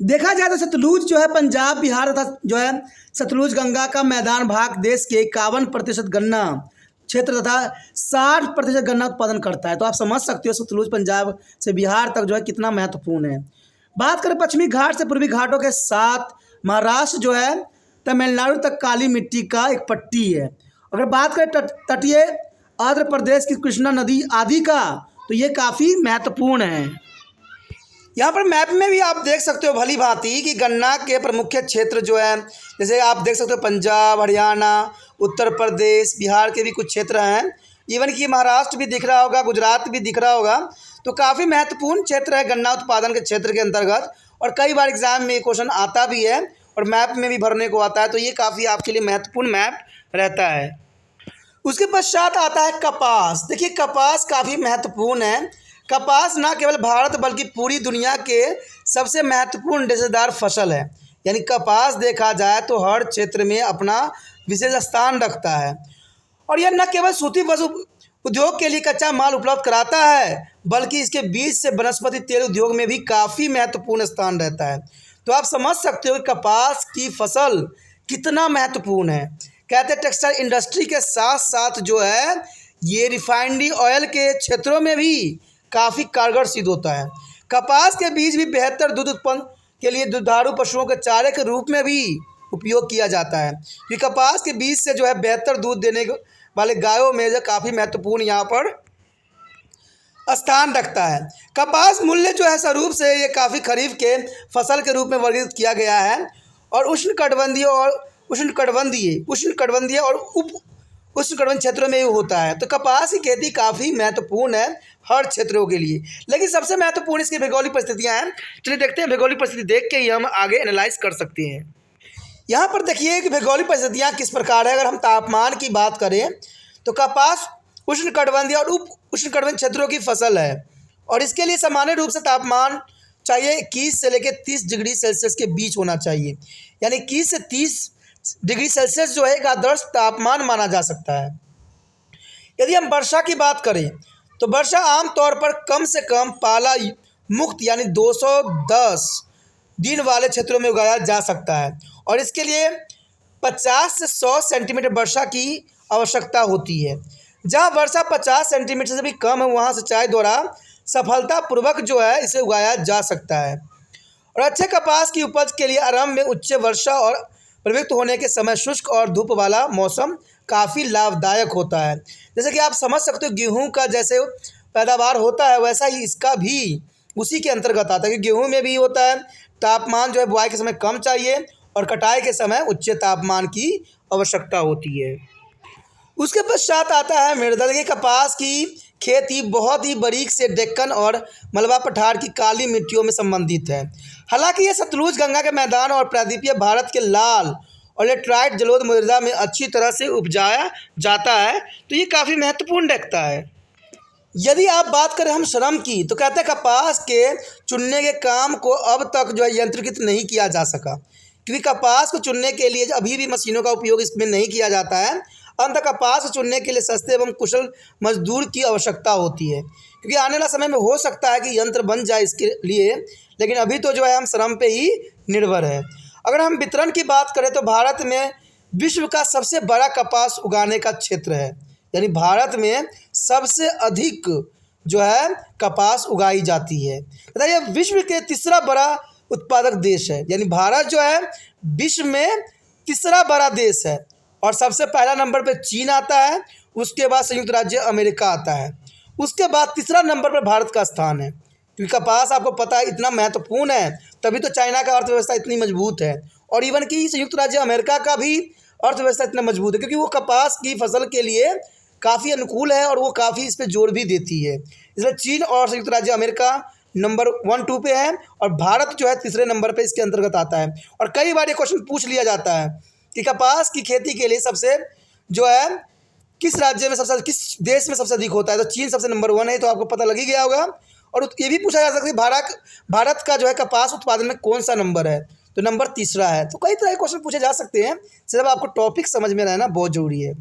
A: देखा जाए तो सतलुज जो है पंजाब, बिहार तथा जो है सतलुज गंगा का मैदान भाग देश के 51% गन्ना क्षेत्र तथा 60% गन्ना उत्पादन करता है। तो आप समझ सकते हो सतलुज पंजाब से बिहार तक जो है कितना महत्वपूर्ण है। बात करें पश्चिमी घाट से पूर्वी घाटों के साथ महाराष्ट्र जो है तमिलनाडु तक काली मिट्टी का एक पट्टी है। अगर बात करें तटीय आंध्र प्रदेश की कृष्णा नदी आदि का, तो ये काफ़ी महत्वपूर्ण है। यहाँ पर मैप में भी आप देख सकते हो भली भांति कि गन्ना के प्रमुख क्षेत्र जो है, जैसे आप देख सकते हो पंजाब, हरियाणा, उत्तर प्रदेश, बिहार के भी कुछ क्षेत्र हैं। इवन कि महाराष्ट्र भी दिख रहा होगा, गुजरात भी दिख रहा होगा। तो काफ़ी महत्वपूर्ण क्षेत्र है गन्ना उत्पादन के क्षेत्र के अंतर्गत। और कई बार एग्जाम में ये क्वेश्चन आता भी है और मैप में भी भरने को आता है। तो ये काफ़ी आपके लिए महत्वपूर्ण मैप रहता है। उसके पश्चात आता है कपास। देखिए, कपास काफ़ी महत्वपूर्ण है। कपास ना केवल भारत बल्कि पूरी दुनिया के सबसे महत्वपूर्ण रेशेदार फसल है। यानी कपास देखा जाए तो हर क्षेत्र में अपना विशेष स्थान रखता है। और यह न केवल सूती वस्त्र उद्योग के लिए कच्चा माल उपलब्ध कराता है, बल्कि इसके बीज से वनस्पति तेल उद्योग में भी काफ़ी महत्वपूर्ण स्थान रहता है। तो आप समझ सकते हो कि कपास की फसल कितना महत्वपूर्ण है। कहते हैं टेक्सटाइल इंडस्ट्री के साथ साथ जो है ये रिफाइनरी ऑयल के क्षेत्रों में भी काफ़ी कारगर सिद्ध होता है। कपास के बीज भी बेहतर दूध उत्पन्न के लिए दुधारू पशुओं के चारे के रूप में भी उपयोग किया जाता है। ये कपास के बीज से जो है बेहतर दूध देने वाले गायों में जो काफ़ी महत्वपूर्ण यहाँ पर स्थान रखता है। कपास मूल्य जो है स्वरूप से ये काफ़ी खरीफ के फसल के रूप में वर्गीकृत किया गया है और उष्णकटिबंधीय और उप उष्णकटिबंधीय क्षेत्रों में होता है। तो कपास की खेती काफ़ी महत्वपूर्ण है हर क्षेत्रों के लिए। लेकिन सबसे महत्वपूर्ण इसकी भौगोलिक परिस्थितियाँ हैं। चलिए देखते हैं भौगोलिक परिस्थिति देख के ही हम आगे एनालाइज कर सकते हैं। यहाँ पर देखिए कि भौगोलिक परिस्थितियाँ किस प्रकार है। अगर हम तापमान की बात करें तो कपास उष्णकटिबंधीय और उप उष्णकटिबंधीय क्षेत्रों की फसल है और इसके लिए सामान्य रूप से तापमान चाहिए 21 से लेकर 30 डिग्री सेल्सियस के बीच होना चाहिए। यानी 21 से 30 डिग्री सेल्सियस जो है एक आदर्श तापमान माना जा सकता है। यदि हम वर्षा की बात करें तो वर्षा आमतौर पर कम से कम पाला मुक्त यानी 210 दिन वाले क्षेत्रों में उगाया जा सकता है और इसके लिए 50 से 100 सेंटीमीटर वर्षा की आवश्यकता होती है। जहाँ वर्षा 50 सेंटीमीटर से भी कम है वहाँ सिंचाई द्वारा सफलतापूर्वक जो है इसे उगाया जा सकता है। और अच्छे कपास की उपज के लिए आरंभ में उच्च वर्षा और प्रवृत्त होने के समय शुष्क और धूप वाला मौसम काफ़ी लाभदायक होता है। जैसे कि आप समझ सकते हो गेहूं का जैसे पैदावार होता है वैसा ही इसका भी उसी के अंतर्गत आता है कि गेहूं में भी होता है तापमान जो है बुआई के समय कम चाहिए और कटाई के समय उच्च तापमान की आवश्यकता होती है। उसके पश्चात आता है मृदा। देखिए कपास की खेती बहुत ही बारीक से डेक्कन और मलबा पठार की काली मिट्टियों में संबंधित है। हालांकि ये सतलुज गंगा के मैदान और प्रायद्वीपीय भारत के लाल और लेटराइट जलोढ़ मृदा में अच्छी तरह से उपजाया जाता है, तो ये काफ़ी महत्वपूर्ण रखता है। यदि आप बात करें हम श्रम की तो कहते हैं कपास के चुनने के काम को अब तक जो है यंत्रीकृत नहीं किया जा सका, क्योंकि कपास को चुनने के लिए अभी भी मशीनों का उपयोग इसमें नहीं किया जाता है। अंत कपास को चुनने के लिए सस्ते एवं कुशल मजदूर की आवश्यकता होती है, क्योंकि आने वाला समय में हो सकता है कि यंत्र बन जाए इसके लिए, लेकिन अभी तो जो है हम श्रम पे ही निर्भर है। अगर हम वितरण की बात करें तो भारत में विश्व का सबसे बड़ा कपास उगाने का क्षेत्र है, यानी भारत में सबसे अधिक जो है कपास उगाई जाती है तथा यह विश्व के तीसरा बड़ा उत्पादक देश है। यानी भारत जो है विश्व में तीसरा बड़ा देश है और सबसे पहला नंबर पे चीन आता है, उसके बाद संयुक्त राज्य अमेरिका आता है, उसके बाद तीसरा नंबर पर भारत का स्थान है। क्योंकि कपास आपको पता है इतना महत्वपूर्ण है, तभी तो चाइना का अर्थव्यवस्था इतनी मजबूत है और इवन कि संयुक्त राज्य अमेरिका का भी अर्थव्यवस्था इतना मजबूत है, क्योंकि वो कपास की फसल के लिए काफ़ी अनुकूल है और वो काफ़ी इस पर जोर भी देती है। इसलिए चीन और संयुक्त राज्य अमेरिका नंबर 1-2 पे है और भारत जो है तीसरे नंबर पे इसके अंतर्गत आता है। और कई बार ये क्वेश्चन पूछ लिया जाता है कि कपास की खेती के लिए सबसे जो है किस राज्य में सबसे किस देश में सबसे अधिक होता है, तो चीन सबसे नंबर 1 है, तो आपको पता लग ही गया होगा। और ये भी पूछा जा सकता है भारत का जो है कपास उत्पादन में कौन सा नंबर है, तो नंबर तीसरा है। तो कई तरह के क्वेश्चन पूछे जा सकते हैं, सिर्फ आपको टॉपिक समझ में रहना बहुत जरूरी है।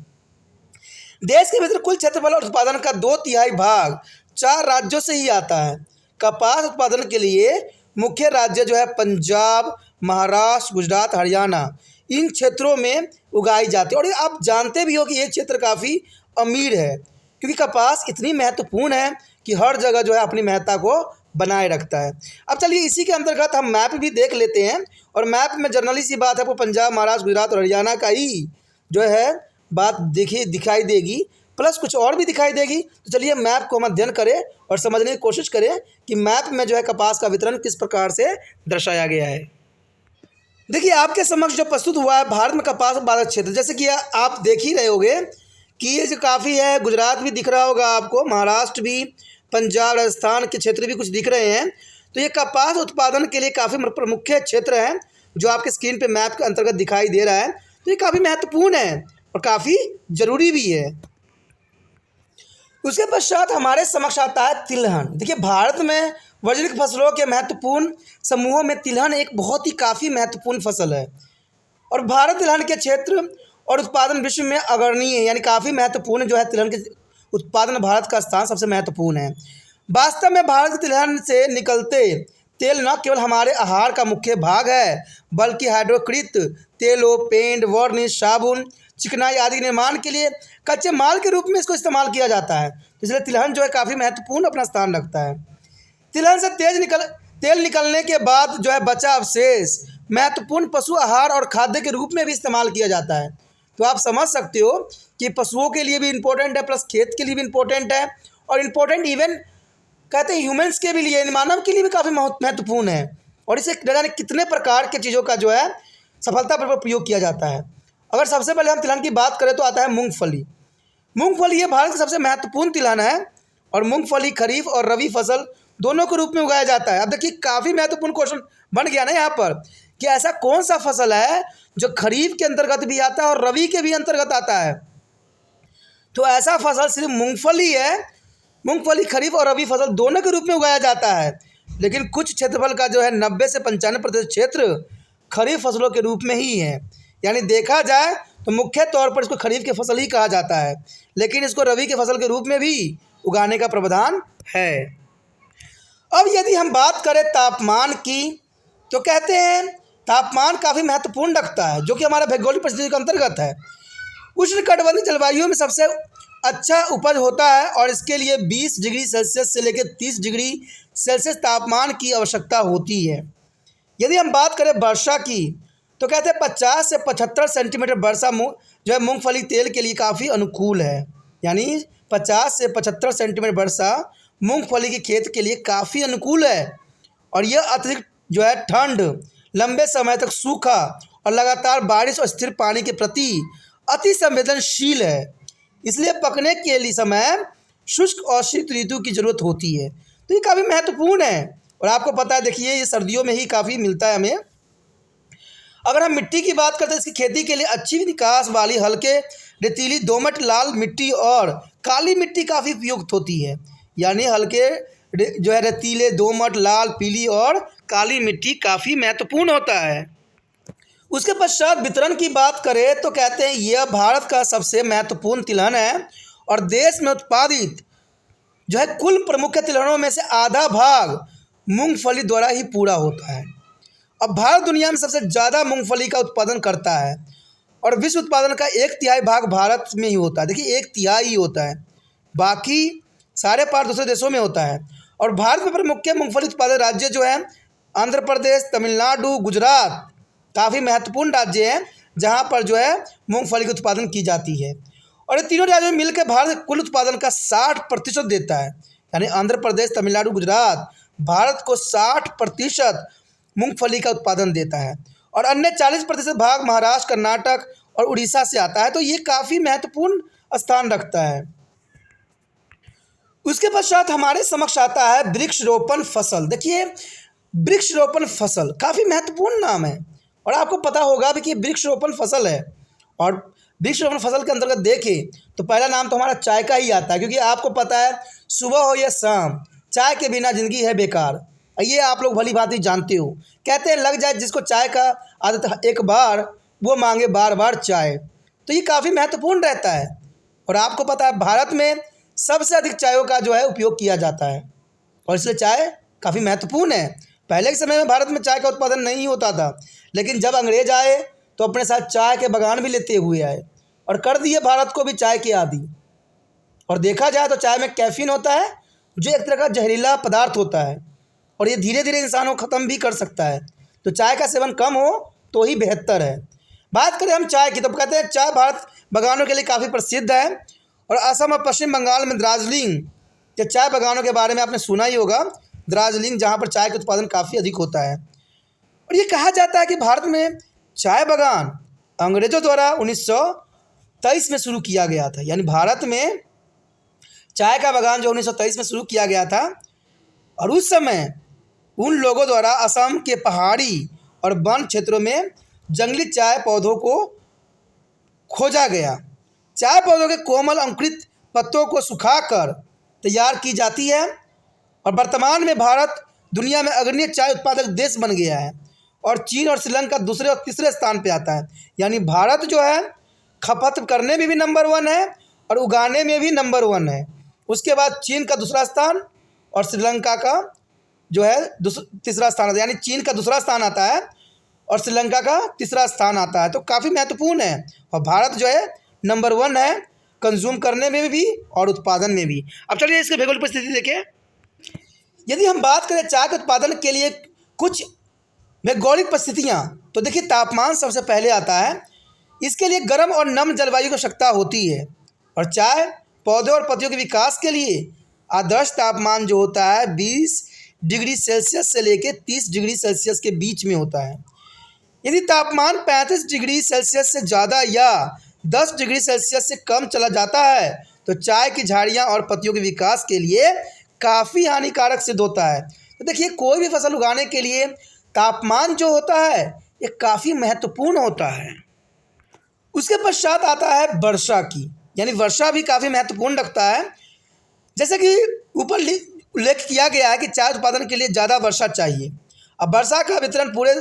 A: देश के भीतर कुल क्षेत्रफल और उत्पादन का 2/3 भाग 4 राज्यों से ही आता है। कपास उत्पादन के लिए मुख्य राज्य जो है पंजाब, महाराष्ट्र, गुजरात, हरियाणा, इन क्षेत्रों में उगाई जाती है। और ये आप जानते भी हो कि ये क्षेत्र काफ़ी अमीर है, क्योंकि कपास इतनी महत्वपूर्ण है कि हर जगह जो है अपनी महत्ता को बनाए रखता है। अब चलिए इसी के अंतर्गत हम मैप भी देख लेते हैं, और मैप में जनरली सी बात है वो पंजाब, महाराष्ट्र, गुजरात और हरियाणा का ही जो है बात देखिए दिखाई देगी, प्लस कुछ और भी दिखाई देगी। तो चलिए मैप को हम अध्ययन करें और समझने की कोशिश करें कि मैप में जो है कपास का वितरण किस प्रकार से दर्शाया गया है। देखिए आपके समक्ष जो प्रस्तुत हुआ है भारत में कपास उत्पादक क्षेत्र, जैसे कि आप देख ही रहे होंगे कि ये जो काफ़ी है, गुजरात भी दिख रहा होगा आपको, महाराष्ट्र भी, पंजाब, राजस्थान के क्षेत्र भी कुछ दिख रहे हैं। तो ये कपास उत्पादन के लिए काफ़ी प्रमुख क्षेत्र हैं जो आपके स्क्रीन पे मैप के अंतर्गत दिखाई दे रहा है। तो ये काफ़ी महत्वपूर्ण है और काफ़ी ज़रूरी भी है। उसके पश्चात हमारे समक्ष आता है तिलहन। देखिए भारत में वर्जनिक फसलों के महत्वपूर्ण समूहों में तिलहन एक बहुत ही काफ़ी महत्वपूर्ण फसल है और भारत तिलहन के क्षेत्र और उत्पादन विश्व में अग्रणी है, यानी काफ़ी महत्वपूर्ण जो है तिलहन के उत्पादन भारत का स्थान सबसे महत्वपूर्ण है। वास्तव में भारत के तिलहन से निकलते तेल न केवल हमारे आहार का मुख्य भाग है, बल्कि हाइड्रोकृत तेलों, पेंट, वर्निश, साबुन, चिकनाई आदि निर्माण के लिए कच्चे माल के रूप में इसको इस्तेमाल किया जाता है। इसलिए तिलहन जो है काफ़ी महत्वपूर्ण अपना स्थान रखता है। तिलहन से तेल निकलने के बाद जो है बचा अवशेष महत्वपूर्ण पशु आहार और खाद्य के रूप में भी इस्तेमाल किया जाता है। तो आप समझ सकते हो कि पशुओं के लिए भी इम्पोर्टेंट है, प्लस खेत के लिए भी इम्पोर्टेंट है, और इम्पोर्टेंट इवन कहते हैं ह्यूमन्स के भी लिए, मानव के लिए भी काफ़ी महत्वपूर्ण है। और इसे न जाने कितने प्रकार के चीज़ों का जो है सफलतापूर्वक प्रयोग किया जाता है। अगर सबसे पहले हम तिलहन की बात करें तो आता है मूंगफली। मूंगफली ये भारत का सबसे महत्वपूर्ण तिलहन है और मूंगफली खरीफ और रबी फसल दोनों के रूप में उगाया जाता है। अब देखिए काफ़ी महत्वपूर्ण क्वेश्चन बन गया ना यहाँ पर कि ऐसा कौन सा फसल है जो खरीफ के अंतर्गत भी आता है और रबी के भी अंतर्गत आता है। तो ऐसा फसल सिर्फ मूंगफली है। मूंगफली खरीफ और रबी फसल दोनों के रूप में उगाया जाता है, लेकिन कुछ क्षेत्रफल का जो है 90 से 95% क्षेत्र खरीफ फसलों के रूप में ही है। यानी देखा जाए तो मुख्य तौर पर इसको खरीफ की फसल ही कहा जाता है, लेकिन इसको रबी की फसल के रूप में भी उगाने का प्रावधान है। अब यदि हम बात करें तापमान की तो कहते हैं तापमान काफ़ी महत्वपूर्ण रखता है, जो कि हमारा भौगोलिक परिस्थिति के अंतर्गत है। उष्णकटिबंधीय जलवायु में सबसे अच्छा उपज होता है और इसके लिए 20 डिग्री सेल्सियस से लेकर 30 डिग्री सेल्सियस तापमान की आवश्यकता होती है। यदि हम बात करें वर्षा की तो कहते हैं 50 से 75 सेंटीमीटर वर्षा जो है मूंगफली तेल के लिए काफ़ी अनुकूल है। यानी 50 से 75 सेंटीमीटर वर्षा मूंगफली के खेत के लिए काफ़ी अनुकूल है और यह अतिरिक्त जो है ठंड, लंबे समय तक सूखा और लगातार बारिश और स्थिर पानी के प्रति अति संवेदनशील है। इसलिए पकने के लिए समय शुष्क और शीत ऋतु की ज़रूरत होती है। तो ये काफ़ी महत्वपूर्ण है और आपको पता है, देखिए ये सर्दियों में ही काफ़ी मिलता है हमें। अगर हम मिट्टी की बात करते हैं, इसकी खेती के लिए अच्छी निकास वाली हल्के रेतीली दोमट लाल मिट्टी और काली मिट्टी काफ़ी उपयुक्त होती है। यानी हल्के जो है रेतीले दोमट लाल पीली और काली मिट्टी काफ़ी महत्वपूर्ण होता है। उसके पश्चात वितरण की बात करें तो कहते हैं यह भारत का सबसे महत्वपूर्ण तिलहन है और देश में उत्पादित जो है कुल प्रमुख तिलहनों में से आधा भाग मूंगफली द्वारा ही पूरा होता है। अब भारत दुनिया में सबसे ज़्यादा मूंगफली का उत्पादन करता है और विश्व उत्पादन का 1/3 भाग भारत में ही होता है। देखिए 1/3 ही होता है, बाकी सारे पार्ट दूसरे देशों में होता है। और भारत में प्रमुख मूंगफली उत्पादक राज्य जो है आंध्र प्रदेश, तमिलनाडु, गुजरात काफ़ी महत्वपूर्ण राज्य हैं जहाँ पर जो है मूंगफली का उत्पादन की जाती है। और ये तीनों राज्यों में मिलकर भारत के कुल उत्पादन का 60% देता है। यानी आंध्र प्रदेश, तमिलनाडु, गुजरात भारत को 60% मूंगफली का उत्पादन देता है और अन्य 40% भाग महाराष्ट्र, कर्नाटक और उड़ीसा से आता है। तो ये काफ़ी महत्वपूर्ण स्थान रखता है। उसके पश्चात हमारे समक्ष आता है वृक्षरोपण फसल। देखिए वृक्षरोपण फसल काफ़ी महत्वपूर्ण नाम है और आपको पता होगा भी कि वृक्षरोपण फसल है। और वृक्षरोपण फसल के अंतर्गत देखें तो पहला नाम तो हमारा चाय का ही आता है, क्योंकि आपको पता है सुबह हो या शाम चाय के बिना ज़िंदगी है बेकार। ये आप लोग भली भांति जानते हो। कहते हैं लग जाए जिसको चाय का आदत एक बार, वो मांगे बार बार चाय। तो ये काफ़ी महत्वपूर्ण रहता है और आपको पता है भारत में सबसे अधिक चायों का जो है उपयोग किया जाता है और इसलिए चाय काफ़ी महत्वपूर्ण है। पहले के समय में भारत में चाय का उत्पादन नहीं होता था, लेकिन जब अंग्रेज आए तो अपने साथ चाय के बागान भी लेते हुए आए और कर दिए भारत को भी चाय के आदी। और देखा जाए तो चाय में कैफीन होता है जो एक तरह का जहरीला पदार्थ होता है और ये धीरे धीरे इंसान को ख़त्म भी कर सकता है। तो चाय का सेवन कम हो तो ही बेहतर है। बात करें हम चाय की तो कहते हैं चाय भारत बागानों के लिए काफ़ी प्रसिद्ध है और असम और पश्चिम बंगाल में दार्जिलिंग के चाय बागानों के बारे में आपने सुना ही होगा। दार्जिलिंग जहाँ पर चाय का उत्पादन काफ़ी अधिक होता है और ये कहा जाता है कि भारत में चाय बागान अंग्रेज़ों द्वारा 1923 में शुरू किया गया था। यानी भारत में चाय का बागान जो 1923 में शुरू किया गया था और उस समय उन लोगों द्वारा असम के पहाड़ी और वन क्षेत्रों में जंगली चाय पौधों को खोजा गया। चाय पौधों के कोमल अंकुरित पत्तों को सुखाकर तैयार की जाती है और वर्तमान में भारत दुनिया में अग्रणी चाय उत्पादक देश बन गया है और चीन और श्रीलंका दूसरे और तीसरे स्थान पे आता है। यानी भारत जो है खपत करने में भी नंबर 1 है और उगाने में भी नंबर 1 है। उसके बाद चीन का दूसरा स्थान और श्रीलंका का जो है तीसरा स्थान आता है। यानी चीन का दूसरा स्थान आता है और श्रीलंका का तीसरा स्थान आता है। तो काफ़ी महत्वपूर्ण है और भारत जो है नंबर 1 है कंज्यूम करने में भी और उत्पादन में भी। अब चलिए इसके भौगोलिक परिस्थिति देखें। यदि हम बात करें चाय के उत्पादन के लिए कुछ भौगोलिक परिस्थितियाँ, तो देखिए तापमान सबसे पहले आता है। इसके लिए गर्म और नम जलवायु की आवश्यकता होती है और चाय पौधे और पत्तियों के विकास के लिए आदर्श तापमान जो होता है 20 डिग्री सेल्सियस से लेकर 30 डिग्री सेल्सियस के बीच में होता है। यदि तापमान 35 डिग्री सेल्सियस से ज़्यादा या 10 डिग्री सेल्सियस से कम चला जाता है तो चाय की झाड़ियाँ और पत्तियों के विकास के लिए काफ़ी हानिकारक सिद्ध होता है। तो देखिए कोई भी फसल उगाने के लिए तापमान जो होता है ये काफ़ी महत्वपूर्ण होता है। उसके पश्चात आता है वर्षा की, यानी वर्षा भी काफ़ी महत्वपूर्ण रखता है। जैसे कि ऊपर उल्लेख किया गया है कि चाय उत्पादन के लिए ज़्यादा वर्षा चाहिए। अब वर्षा का वितरण पूरे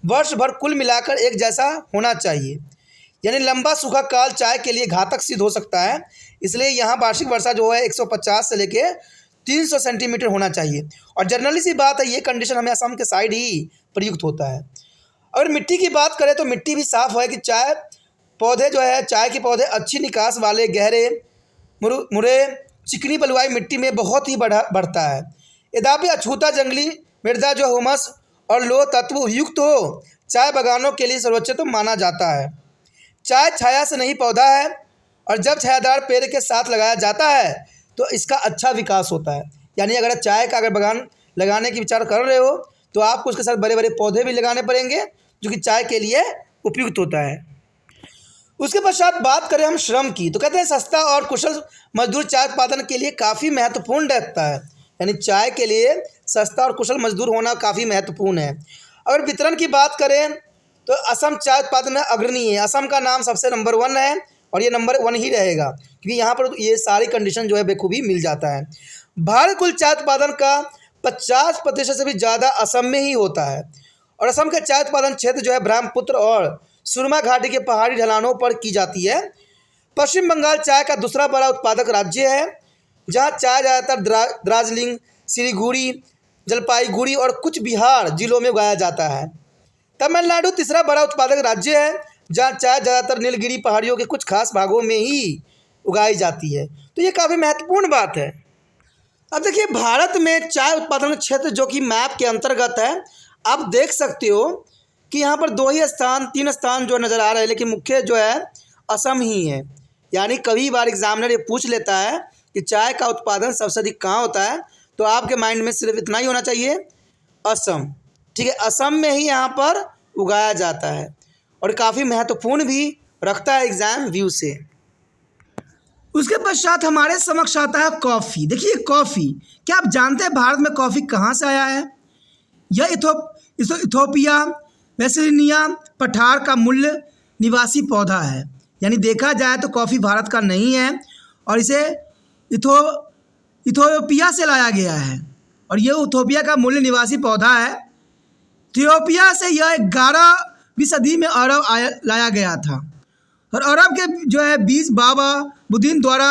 A: वर्ष भर कुल मिलाकर एक जैसा होना चाहिए। यानी लंबा सूखा काल चाय के लिए घातक सिद्ध हो सकता है, इसलिए यहाँ वार्षिक वर्षा जो है 150 से लेकर 300 सेंटीमीटर होना चाहिए। और जनरली सी बात है ये कंडीशन हमें असम के साइड ही प्रयुक्त होता है। अगर मिट्टी की बात करें तो मिट्टी भी साफ़ है कि चाय पौधे जो है चाय के पौधे अच्छी निकास वाले गहरे मुरे चिकनी बलुआई मिट्टी में बहुत ही बढ़ता है। यद्यपि अछूता जंगली मृदा जो हुमस और लोह तत्व युक्त हो चाय बागानों के लिए सर्वोच्च माना जाता है। चाय छाया से नहीं पौधा है और जब छायादार पेड़ के साथ लगाया जाता है तो इसका अच्छा विकास होता है। यानी अगर चाय का बागान लगाने की विचार कर रहे हो तो आपको उसके साथ बड़े बड़े पौधे भी लगाने पड़ेंगे जो कि चाय के लिए उपयुक्त होता है। उसके पश्चात बात करें हम श्रम की, तो कहते हैं सस्ता और कुशल मजदूर चाय उत्पादन के लिए काफ़ी महत्वपूर्ण रहता है। यानी चाय के लिए सस्ता और कुशल मजदूर होना काफ़ी महत्वपूर्ण है। अगर वितरण की बात करें तो असम चाय उत्पादन में अग्रणी है। असम का नाम सबसे नंबर 1 है और ये नंबर 1 ही रहेगा क्योंकि यहाँ पर ये सारी कंडीशन जो है बेखूबी मिल जाता है। भारत कुल चाय उत्पादन का 50% से भी ज़्यादा असम में ही होता है और असम का चाय उत्पादन क्षेत्र जो है ब्रह्मपुत्र और सुरमा घाटी के पहाड़ी ढलानों पर की जाती है। पश्चिम बंगाल चाय का दूसरा बड़ा उत्पादक राज्य है जहाँ चाय ज़्यादातर दार्जिलिंग, सिलीगुड़ी, जलपाईगुड़ी और कुछ बिहार जिलों में उगाया जाता है। तमिलनाडु तीसरा बड़ा उत्पादक राज्य है जहाँ चाय ज़्यादातर नीलगिरी पहाड़ियों के कुछ खास भागों में ही उगाई जाती है। तो ये काफ़ी महत्वपूर्ण बात है। अब देखिए भारत में चाय उत्पादन क्षेत्र जो कि मैप के अंतर्गत है, आप देख सकते हो कि यहाँ पर 3 स्थान जो नज़र आ रहे हैं, लेकिन मुख्य जो है असम ही है। यानी कभी बार एग्जामिनर ये पूछ लेता है कि चाय का उत्पादन सबसे अधिक कहाँ होता है तो आपके माइंड में सिर्फ इतना ही होना चाहिए, असम। ठीक है, असम में ही यहाँ पर उगाया जाता है और काफ़ी महत्वपूर्ण भी रखता है एग्ज़ाम व्यू से। उसके पश्चात हमारे समक्ष आता है कॉफ़ी। देखिए कॉफ़ी, क्या आप जानते हैं भारत में कॉफ़ी कहाँ से आया है? यह इथोपिया वेस्टर्निया पठार का मूल निवासी पौधा है। यानी देखा जाए तो कॉफ़ी भारत का नहीं है और इसे इथोपिया से लाया गया है और यह इथोपिया का मूल निवासी पौधा है। इथियोपिया से यह 11वीं सदी में अरब लाया गया था और अरब के जो है बीज बाबा बुद्दीन द्वारा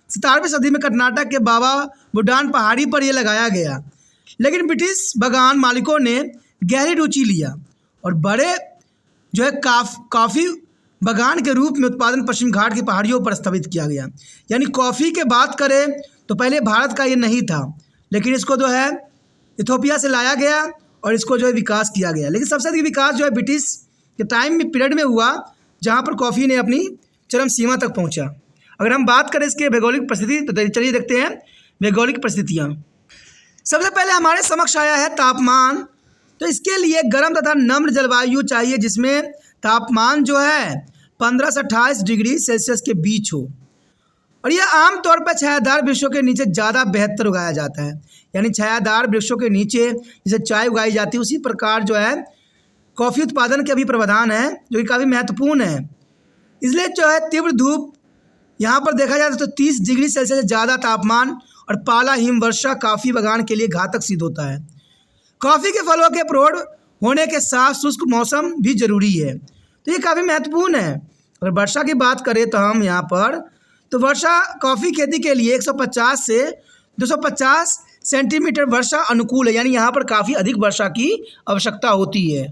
A: 17वीं सदी में कर्नाटक के बाबा बुडान पहाड़ी पर यह लगाया गया। लेकिन ब्रिटिश बागान मालिकों ने गहरी रुचि लिया और बड़े जो है कॉफ़ी बागान के रूप में उत्पादन पश्चिम घाट की पहाड़ियों पर स्थापित किया गया। यानी कॉफ़ी की बात करें तो पहले भारत का ये नहीं था, लेकिन इसको जो है इथोपिया से लाया गया और इसको जो है विकास किया गया। लेकिन सबसे अधिक विकास जो है ब्रिटिश के टाइम में पीरियड में हुआ जहाँ पर कॉफ़ी ने अपनी चरम सीमा तक पहुँचा। अगर हम बात करें इसके भौगोलिक परिस्थिति तो चलिए देखते हैं भौगोलिक परिस्थितियाँ। सबसे पहले हमारे समक्ष आया है तापमान। तो इसके लिए गर्म तथा नम्र जलवायु चाहिए जिसमें तापमान जो है 15 से 28 डिग्री सेल्सियस के बीच हो और यह आमतौर पर छायादार वृक्षों के नीचे ज़्यादा बेहतर उगाया जाता है। यानी छायादार वृक्षों के नीचे जैसे चाय उगाई जाती है उसी प्रकार जो है कॉफ़ी उत्पादन के भी प्रावधान है जो कि काफ़ी महत्वपूर्ण है। इसलिए जो है तीव्र धूप यहाँ पर देखा जाए तो 30 डिग्री सेल्सियस से ज़्यादा तापमान और पाला हिमवर्षा कॉफ़ी बागान के लिए घातक सिद्ध होता है। कॉफ़ी के फलों के प्रौढ़ होने के साथ शुष्क मौसम भी ज़रूरी है, तो ये काफ़ी महत्वपूर्ण है। अगर वर्षा की बात करें तो हम यहाँ पर तो वर्षा कॉफ़ी खेती के लिए 150 से 250 सेंटीमीटर वर्षा अनुकूल है। यानी यहाँ पर काफ़ी अधिक वर्षा की आवश्यकता होती है।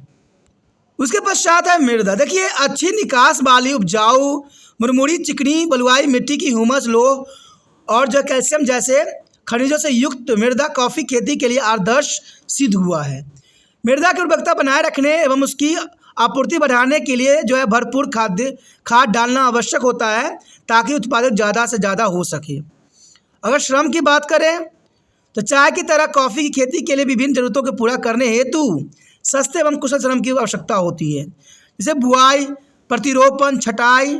A: उसके पश्चात है मृदा। देखिए अच्छी निकास वाली उपजाऊ मुरमुरी चिकनी बलुआई मिट्टी की हुमस लोह और जो कैल्शियम जैसे खनिजों से युक्त मृदा कॉफ़ी खेती के लिए आदर्श सिद्ध हुआ है। मृदा की उर्वरकता बनाए रखने एवं उसकी आपूर्ति बढ़ाने के लिए जो है भरपूर खाद डालना आवश्यक होता है ताकि उत्पादन ज़्यादा से ज़्यादा हो सके। अगर श्रम की बात करें तो चाय की तरह कॉफ़ी की खेती के लिए विभिन्न ज़रूरतों को पूरा करने हेतु सस्ते एवं कुशल श्रम की आवश्यकता होती है, जैसे बुआई, प्रतिरोपण, छटाई,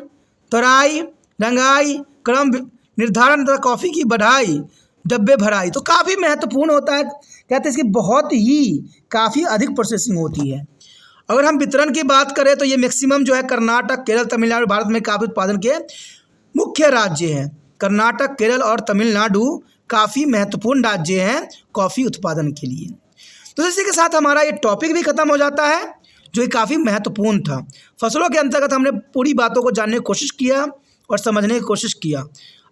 A: तराई, रंगाई, क्रम निर्धारण तथा कॉफ़ी की बढ़ाई, डब्बे भराई। तो काफ़ी महत्वपूर्ण होता है, कहते हैं इसकी बहुत ही काफ़ी अधिक प्रोसेसिंग होती है। अगर हम वितरण की बात करें तो ये मैक्सिमम जो है कर्नाटक, केरल, तमिलनाडु भारत में काफ़ी उत्पादन के मुख्य राज्य हैं। कर्नाटक, केरल और तमिलनाडु काफ़ी महत्वपूर्ण राज्य हैं कॉफ़ी उत्पादन के लिए। तो इसी के साथ हमारा ये टॉपिक भी ख़त्म हो जाता है जो कि काफ़ी महत्वपूर्ण था। फसलों के अंतर्गत हमने पूरी बातों को जानने की कोशिश किया और समझने की कोशिश किया।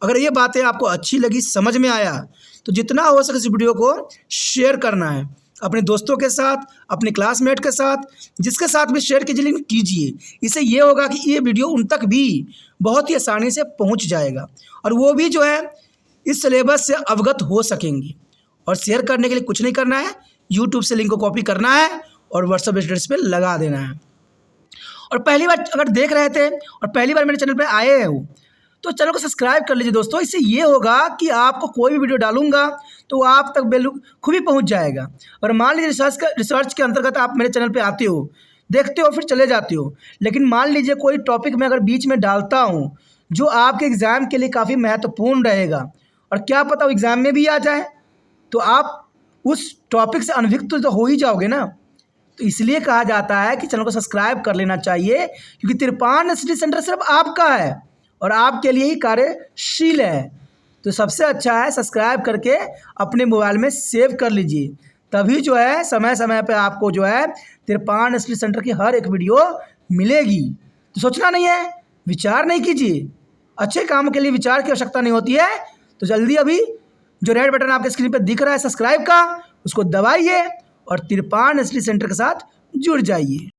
A: अगर ये बातें आपको अच्छी लगी, समझ में आया, तो जितना हो सके इस वीडियो को शेयर करना है। अपने दोस्तों के साथ, अपने क्लासमेट के साथ, जिसके साथ भी शेयर कीजिए, लेकिन कीजिए। इससे ये होगा कि ये वीडियो उन तक भी बहुत ही आसानी से पहुंच जाएगा और वो भी जो है इस सिलेबस से अवगत हो सकेंगे। और शेयर करने के लिए कुछ नहीं करना है, यूट्यूब से लिंक को कॉपी करना है और व्हाट्सएप स्टेटस पे लगा देना है। और पहली बार अगर देख रहे थे और पहली बार मेरे चैनल पे आए हो तो चैनल को सब्सक्राइब कर लीजिए दोस्तों। इससे ये होगा कि आपको कोई भी वीडियो डालूंगा तो आप तक बिल्कुल खुद ही पहुंच जाएगा। और मान लीजिए रिसर्च के अंतर्गत आप मेरे चैनल पे आते हो, देखते हो, फिर चले जाते हो, लेकिन मान लीजिए कोई टॉपिक मैं अगर बीच में डालता हूँ जो आपके एग्ज़ाम के लिए काफ़ी महत्वपूर्ण रहेगा और क्या पता वो एग्ज़ाम में भी आ जाए, तो आप उस टॉपिक से अनभिज्ञ तो हो ही जाओगे ना। तो इसलिए कहा जाता है कि चैनल को सब्सक्राइब कर लेना चाहिए, क्योंकि तिरपान स्टडी सेंटर सिर्फ आपका है और आपके लिए ही कार्यशील है। तो सबसे अच्छा है सब्सक्राइब करके अपने मोबाइल में सेव कर लीजिए, तभी जो है समय समय पे आपको जो है तिरपान स्टडी सेंटर की हर एक वीडियो मिलेगी। तो सोचना नहीं है, विचार नहीं कीजिए, अच्छे काम के लिए विचार की आवश्यकता नहीं होती है। तो जल्दी अभी जो रेड बटन आपके स्क्रीन पर दिख रहा है सब्सक्राइब का, उसको दबाइए और तिरपान स्टडी सेंटर के साथ जुड़ जाइए।